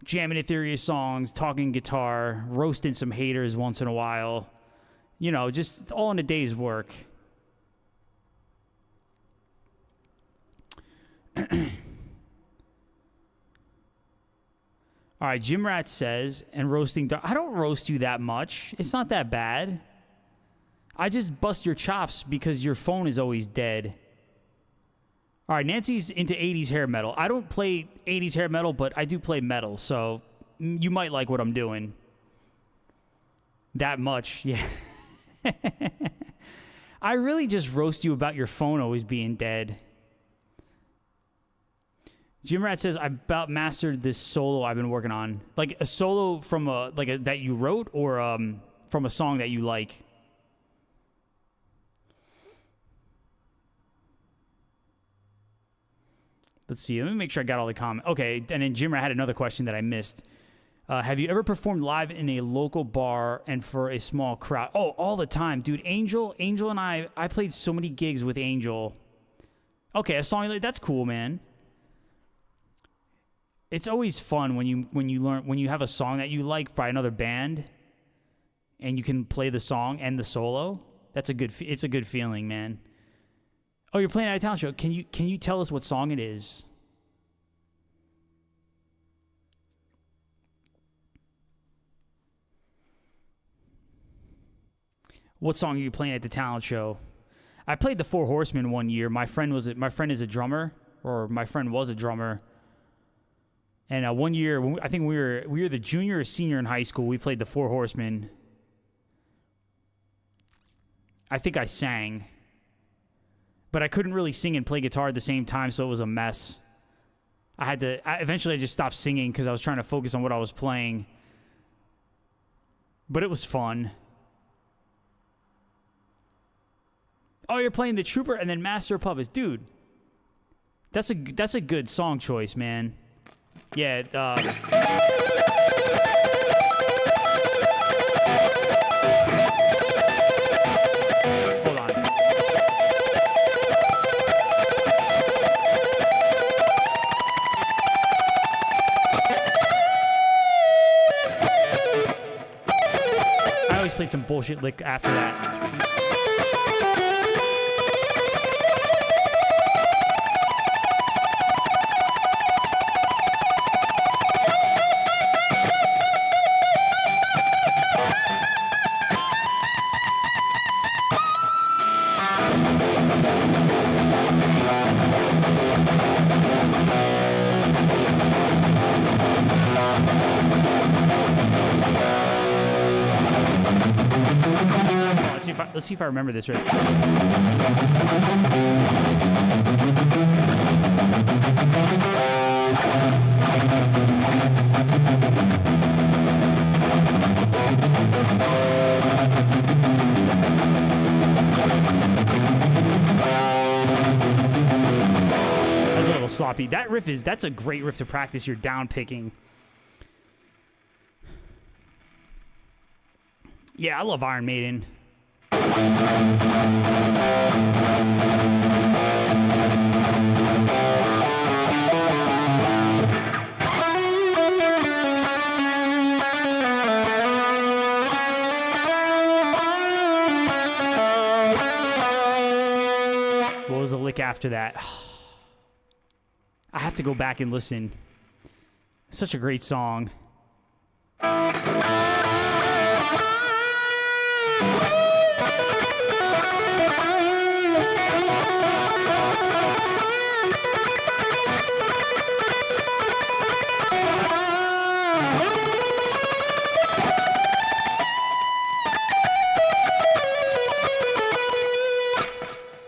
jamming Etherius songs, talking guitar, roasting some haters once in a while. You know, just all in a day's work. All right, Jim Rat says, and roasting... I don't roast you that much. It's not that bad. I just bust your chops because your phone is always dead. All right, Nancy's into 80s hair metal. I don't play 80s hair metal, but I do play metal, so you might like what I'm doing. That much, yeah. I really just roast you about your phone always being dead. Jim Rat says, I about mastered this solo I've been working on. Like a solo from that you wrote, or from a song that you like? Let's see. Let me make sure I got all the comments. Okay, and then Jim Rat had another question that I missed. Have you ever performed live in a local bar and for a small crowd? Oh, all the time, dude. Angel and I played so many gigs with Angel. Okay, a song like that's cool, man. It's always fun when you have a song that you like by another band, and you can play the song and the solo. It's a good feeling, man. Oh, you're playing at a talent show. Can you tell us what song it is? What song are you playing at the talent show? I played the Four Horsemen one year. My friend is a drummer, or my friend was a drummer. And one year, I think we were the junior or senior in high school. We played the Four Horsemen. I think I sang, but I couldn't really sing and play guitar at the same time, so it was a mess. Eventually I just stopped singing because I was trying to focus on what I was playing. But it was fun. Oh, you're playing the Trooper and then Master of Puppets, dude. That's a good song choice, man. Yeah. Hold on. I always played some bullshit lick after that. Let's see if I remember this riff. That's a little sloppy. That's a great riff to practice your down picking. Yeah, I love Iron Maiden. What was the lick after that? I have to go back and listen. Such a great song.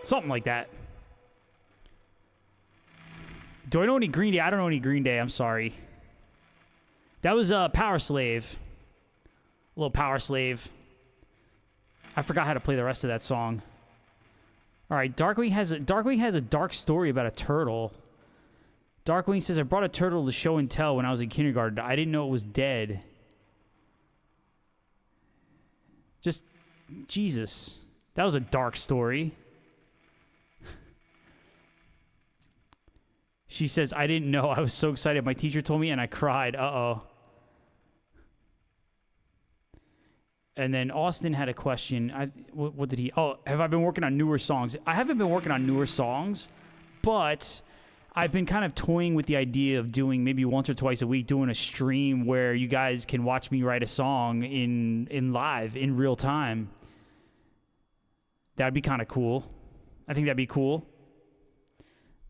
Something like that. Do I know any Green Day? I don't know any Green Day. I'm sorry. That was Power Slave. A little Power Slave. I forgot how to play the rest of that song. All right, Darkwing has a dark story about a turtle. Darkwing says, I brought a turtle to show and tell when I was in kindergarten. I didn't know it was dead. Just, Jesus. That was a dark story. She says, I didn't know. I was so excited. My teacher told me and I cried. Uh-oh. And then Austin had a question. What did he... Oh, have I been working on newer songs? I haven't been working on newer songs, but I've been kind of toying with the idea of doing maybe once or twice a week, doing a stream where you guys can watch me write a song in live, in real time. That'd be kind of cool. I think that'd be cool.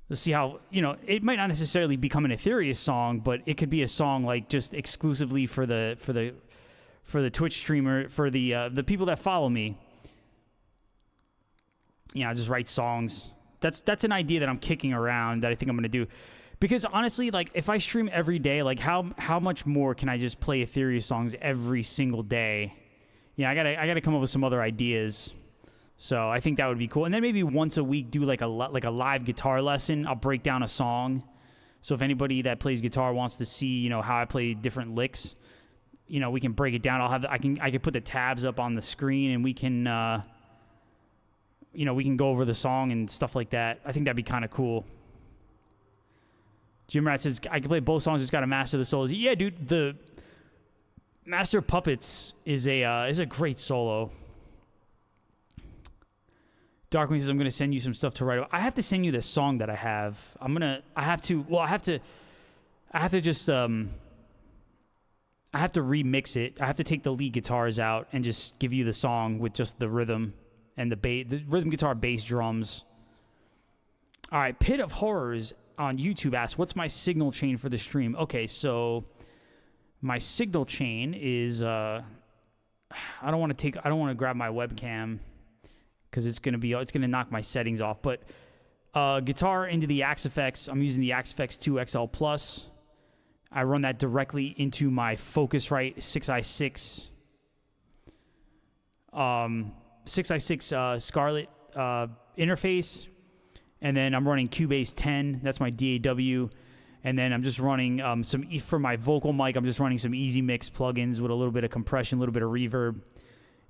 Let's see how, it might not necessarily become an Etherius song, but it could be a song like just exclusively for the Twitch streamer, for the people that follow me. I just write songs. That's an idea that I'm kicking around that I think I'm going to do. Because honestly, like if I stream every day, like how much more can I just play Etherius songs every single day? I gotta come up with some other ideas. So I think that would be cool. And then maybe once a week do like a live guitar lesson. I'll break down a song. So if anybody that plays guitar wants to see, how I play different licks, we can break it down. I can put the tabs up on the screen and we can we can go over the song and stuff like that. I think that'd be kind of cool. Jim Rat says I can play both songs, just gotta master the solos. Yeah, dude, the Master of Puppets is a great solo. Darkwing says, I'm going to send you some stuff to write. I have to send you this song that I have. I have to remix it. I have to take the lead guitars out and just give you the song with just the rhythm and the rhythm guitar, bass, drums. All right, Pit of Horrors on YouTube asks, what's my signal chain for the stream? Okay, so my signal chain is, I don't want to grab my webcam, because it's gonna knock my settings off. But guitar into the Axe-Fx. I'm using the Axe-Fx 2 XL Plus. I run that directly into my Focusrite 6i6 Scarlett interface, and then I'm running Cubase 10. That's my DAW, and then I'm just running for my vocal mic. I'm just running some Easy Mix plugins with a little bit of compression, a little bit of reverb.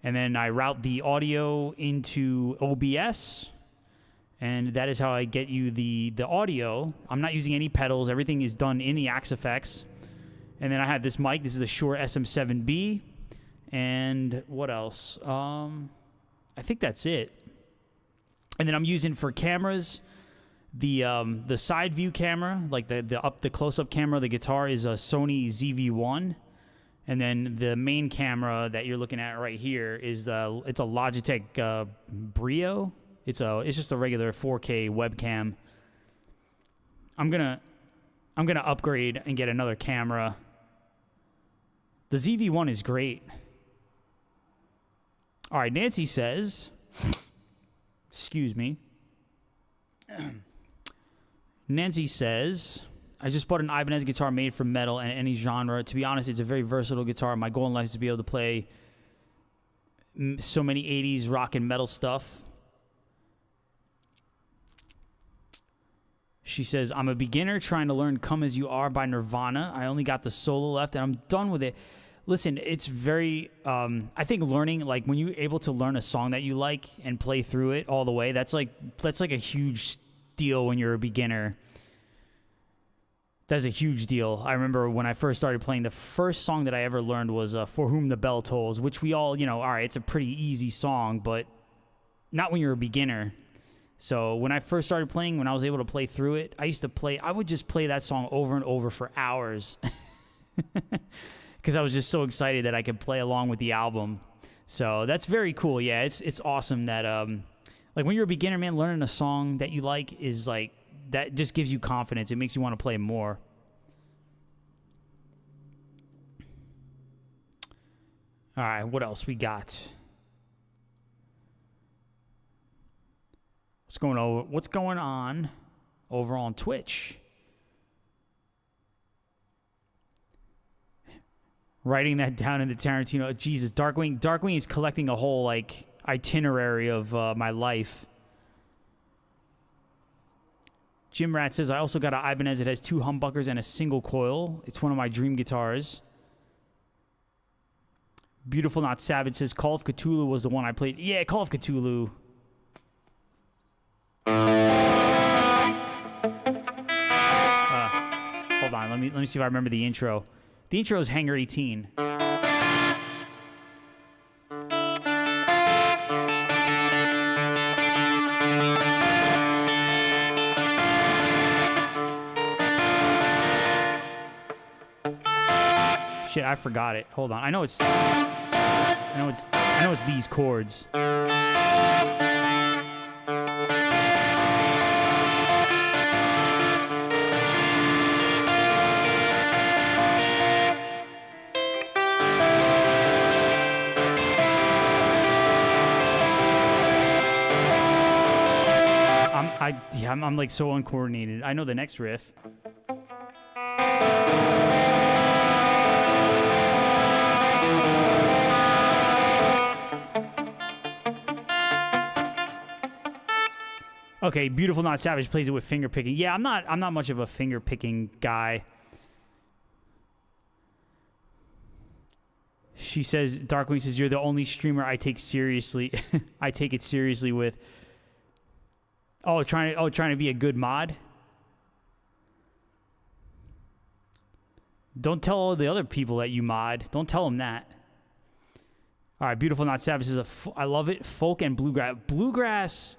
And then I route the audio into OBS, and that is how I get you the audio. I'm not using any pedals. Everything is done in the Axe-Fx. And then I have this mic. This is a Shure SM7B. And what else? I think that's it. And then I'm using for cameras, the side view camera, like the close-up camera. The guitar is a Sony ZV-1. And then the main camera that you're looking at right here is it's a Logitech Brio. It's just a regular 4K webcam. I'm gonna upgrade and get another camera. The ZV-1 is great. All right, Nancy says, excuse me. Nancy says, I just bought an Ibanez guitar made from metal and any genre. To be honest, it's a very versatile guitar. My goal in life is to be able to play so many 80s rock and metal stuff. She says, I'm a beginner trying to learn Come As You Are by Nirvana. I only got the solo left, and I'm done with it. Listen, it's very, I think learning, like when you're able to learn a song that you like and play through it all the way, that's like a huge deal when you're a beginner. That's a huge deal. I remember when I first started playing, the first song that I ever learned was For Whom the Bell Tolls, which we all, all right, it's a pretty easy song, but not when you're a beginner. So when I first started playing, when I was able to play through it, I would just play that song over and over for hours. Because I was just so excited that I could play along with the album. So that's very cool. Yeah, it's awesome that, like when you're a beginner, man, learning a song that you like is like, that just gives you confidence. It makes you want to play more. All right, what else we got? What's going on over on Twitch? Writing that down in the Tarantino. Jesus, Darkwing is collecting a whole like itinerary of my life. Jim Rat says, I also got an Ibanez. It has 2 humbuckers and a single coil. It's one of my dream guitars. Beautiful Not Savage says, Call of Cthulhu was the one I played. Yeah, Call of Cthulhu. Hold on, let me see if I remember the intro. The intro is Hangar 18. Shit, I forgot it. Hold on. I know it's these chords. I'm like so uncoordinated. I know the next riff. Okay, Beautiful Not Savage plays it with finger picking. Yeah, I'm not much of a finger picking guy. She says, Darkwing says, you're the only streamer I take seriously. I take it seriously with. Trying to be a good mod. Don't tell all the other people that you mod. Don't tell them that. All right, Beautiful Not Savage is I love it. Folk and bluegrass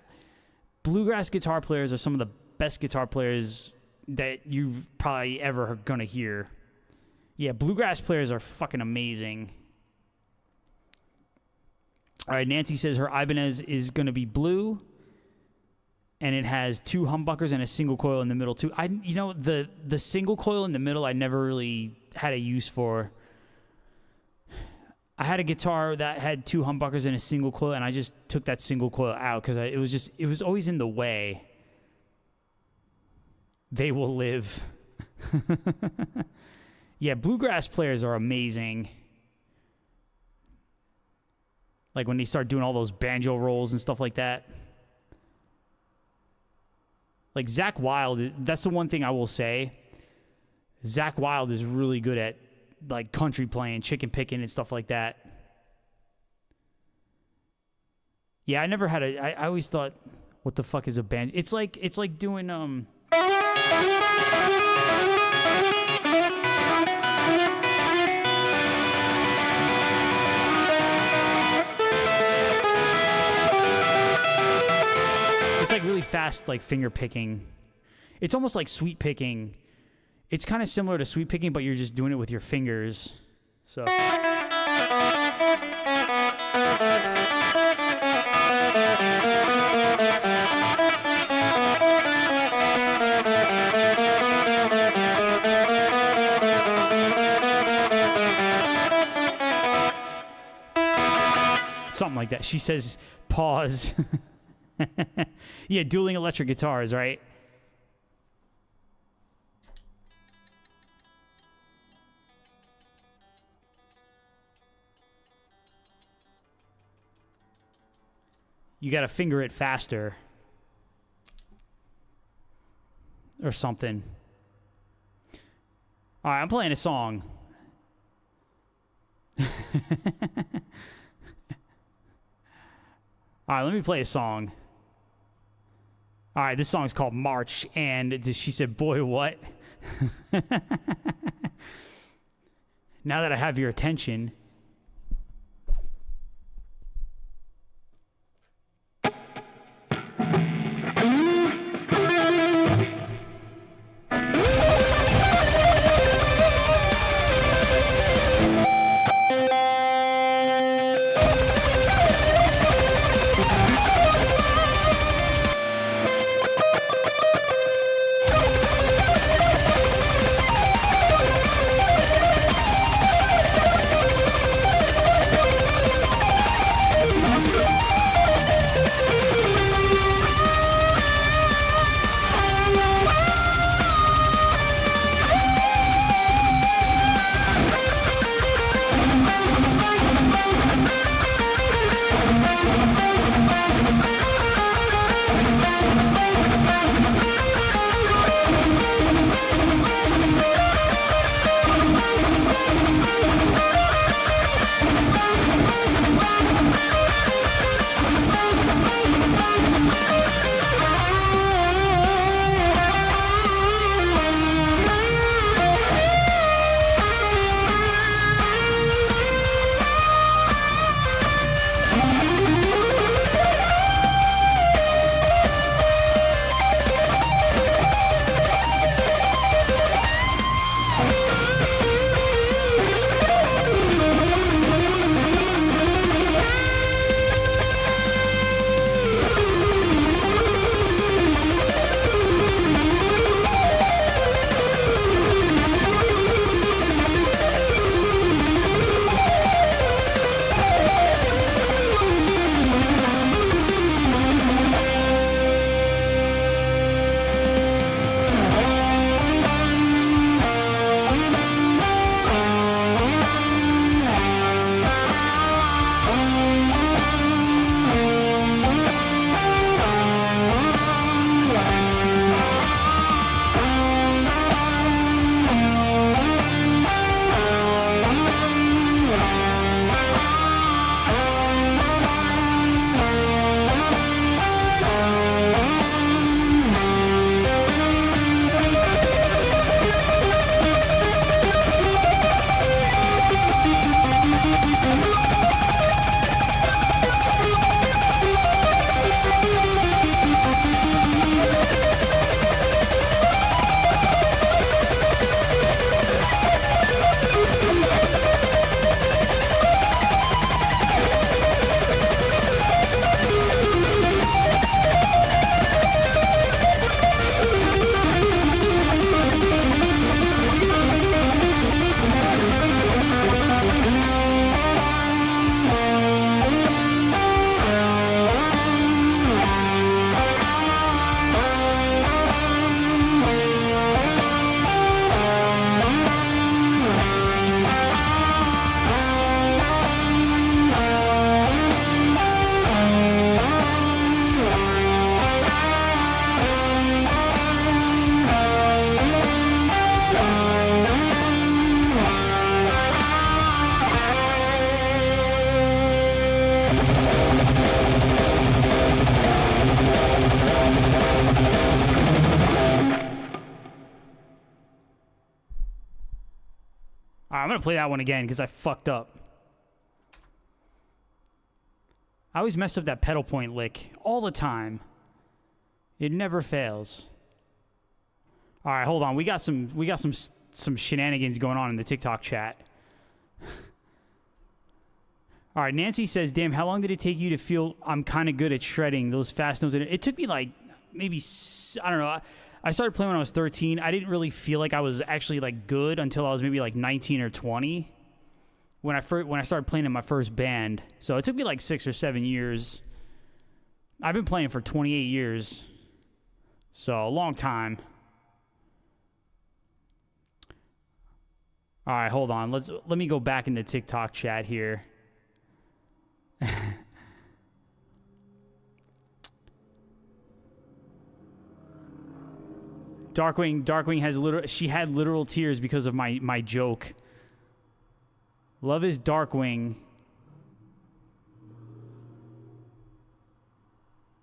guitar players are some of the best guitar players that you've probably ever gonna hear. Yeah, bluegrass players are fucking amazing. All right, Nancy says her Ibanez is gonna be blue. And it has 2 humbuckers and a single coil in the middle too. The single coil in the middle I never really had a use for. I had a guitar that had 2 humbuckers and a single coil, and I just took that single coil out because it was always in the way. They will live. Yeah, bluegrass players are amazing. Like when they start doing all those banjo rolls and stuff like that. Like Zakk Wylde, that's the one thing I will say. Zakk Wylde is really good at like country playing, chicken picking, and stuff like that. Yeah, I never had I always thought, what the fuck is a band? It's like doing it's like really fast, like finger picking. It's almost like sweep picking. It's kind of similar to sweep picking, but you're just doing it with your fingers. So. like that. She says, pause. Yeah, dueling electric guitars, right? You got to finger it faster. Or something. All right, I'm playing a song. All right, let me play a song. All right, this song's called March, and she said, boy, what? Now that I have your attention... I'm going to play that one again because I fucked up. I always mess up that pedal point lick all the time. It never fails. All right, hold on. We got some shenanigans going on in the TikTok chat. All right, Nancy says, damn, how long did it take you to feel I'm kind of good at shredding those fast notes? It took me like maybe, I don't know. I started playing when I was 13. I didn't really feel like I was actually like good until I was maybe like 19 or 20. when I started playing in my first band. So it took me like 6 or 7 years. I've been playing for 28 years. So a long time. All right, hold on. Let me go back in the TikTok chat here. Darkwing has she had literal tears because of my joke. Love is Darkwing.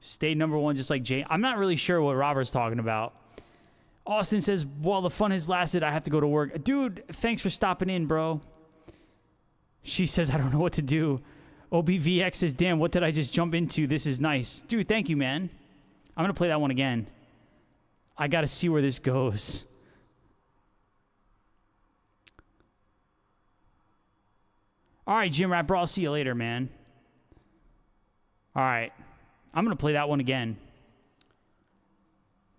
Stay number one just like Jay. I'm not really sure what Robert's talking about. Austin says, while the fun has lasted, I have to go to work. Dude, thanks for stopping in, bro. She says, I don't know what to do. OBVX says, damn, what did I just jump into? This is nice. Dude, thank you, man. I'm going to play that one again. I got to see where this goes. All right, Jim Rat, bro, I'll see you later, man. All right. I'm going to play that one again.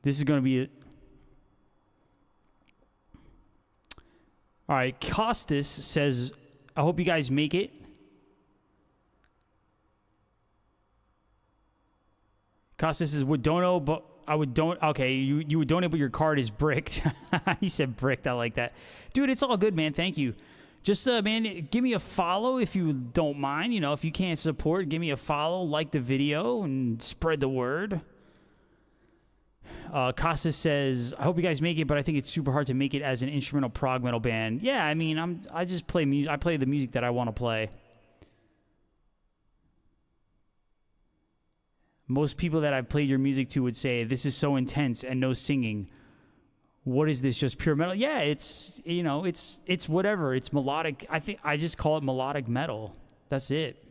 This is going to be... All right, Costas says, I hope you guys make it. Costas says, would donate, but I would don't. Okay, you would donate, but your card is bricked. He said bricked. I like that. Dude, it's all good, man. Thank you. Just, man, give me a follow if you don't mind. You know, if you can't support, give me a follow, like the video, and spread the word. Costas says, I hope you guys make it, but I think it's super hard to make it as an instrumental prog metal band. Yeah, I mean, I just play music. I play the music that I want to play. Most people that I've played your music to would say, this is so intense and no singing. What is this, just pure metal? Yeah, it's, you know, it's whatever. It's melodic. I think I just call it melodic metal. That's it.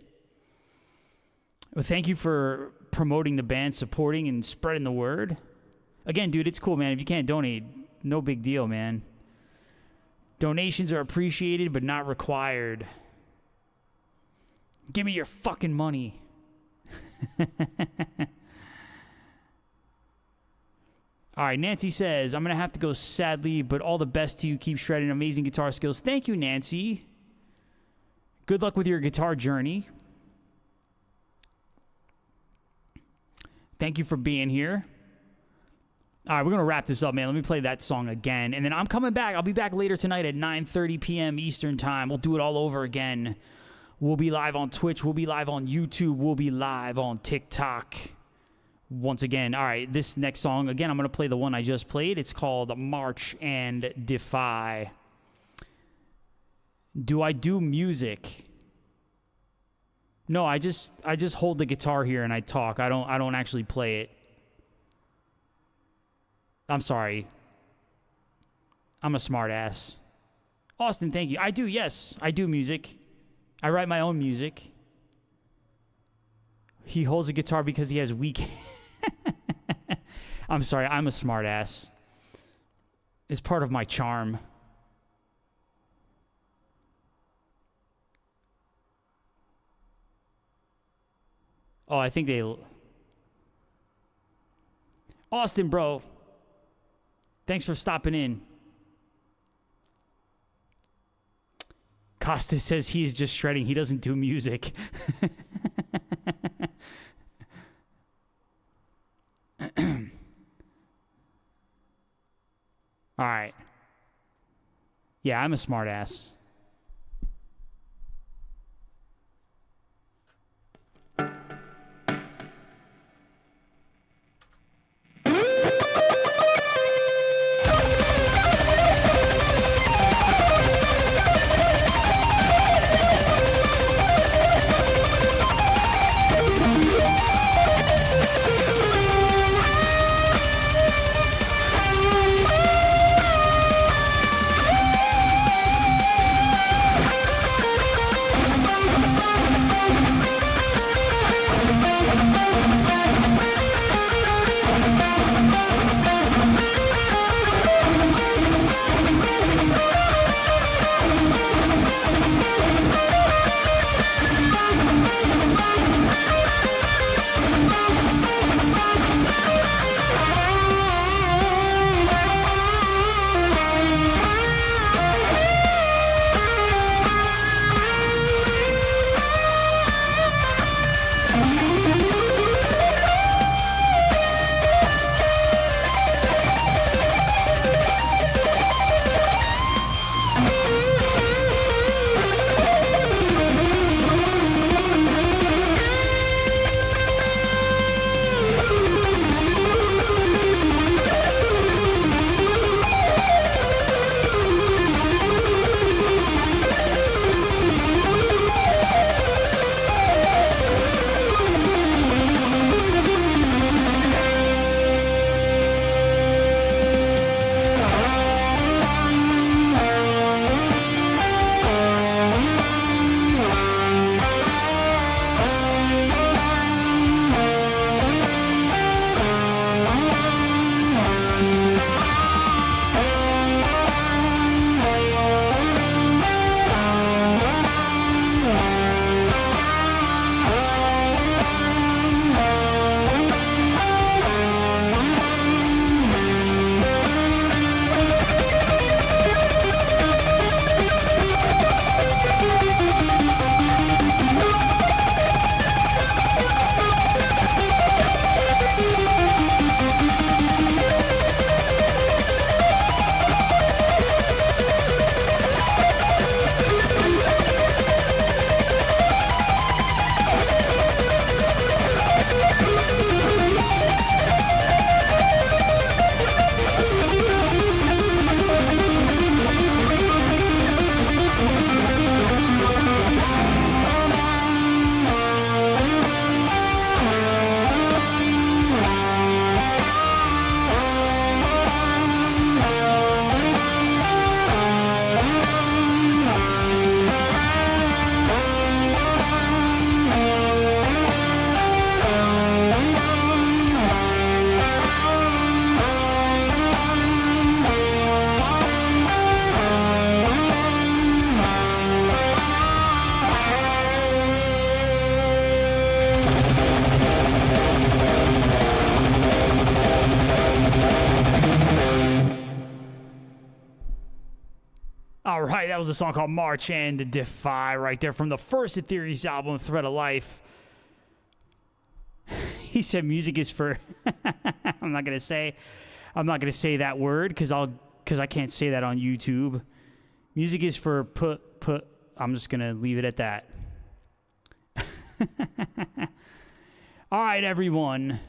Well, thank you for promoting the band, supporting and spreading the word. Again, dude, it's cool, man. If you can't donate, no big deal, man. Donations are appreciated, but not required. Give me your fucking money. All right, Nancy says, I'm going to have to go sadly, but all the best to you. Keep shredding amazing guitar skills. Thank you, Nancy. Good luck with your guitar journey. Thank you for being here. All right, we're going to wrap this up, man. Let me play that song again. And then I'm coming back. I'll be back later tonight at 9:30 p.m. Eastern Time. We'll do it all over again. We'll be live on Twitch. We'll be live on YouTube. We'll be live on TikTok. Once again, all right, this next song, again, I'm going to play the one I just played. It's called March and Defy. Do I do music? No, I just hold the guitar here and I talk. I don't actually play it. I'm sorry. I'm a smart ass. Austin, thank you. I do, yes. I do music. I write my own music. He holds a guitar because he has weak... I'm sorry. I'm a smart ass. It's part of my charm. Oh, I think they... Austin, bro. Thanks for stopping in. Costa says he is just shredding. He doesn't do music. All right. Yeah, I'm a smart ass. All right, that was a song called March and Defy right there from the first Etherius album, Thread of Life. He said music is for I'm not gonna say that word because I can't say that on YouTube. Music is for put I'm just gonna leave it at that. All right, everyone.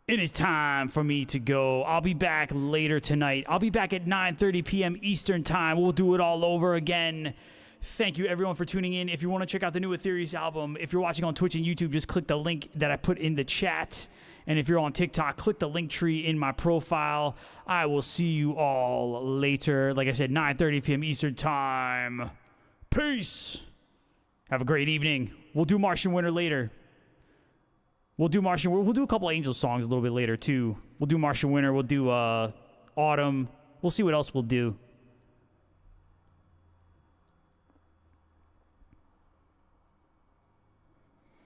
It is time for me to go. I'll be back later tonight. I'll be back at 9:30 p.m. Eastern Time. We'll do it all over again. Thank you, everyone, for tuning in. If you want to check out the new Etherius album, if you're watching on Twitch and YouTube, just click the link that I put in the chat. And if you're on TikTok, click the link tree in my profile. I will see you all later. Like I said, 9:30 p.m. Eastern Time. Peace. Have a great evening. We'll do Martian Winter later. We'll do a couple Angel songs a little bit later, too. We'll do Martian Winter. We'll do Autumn. We'll see what else we'll do.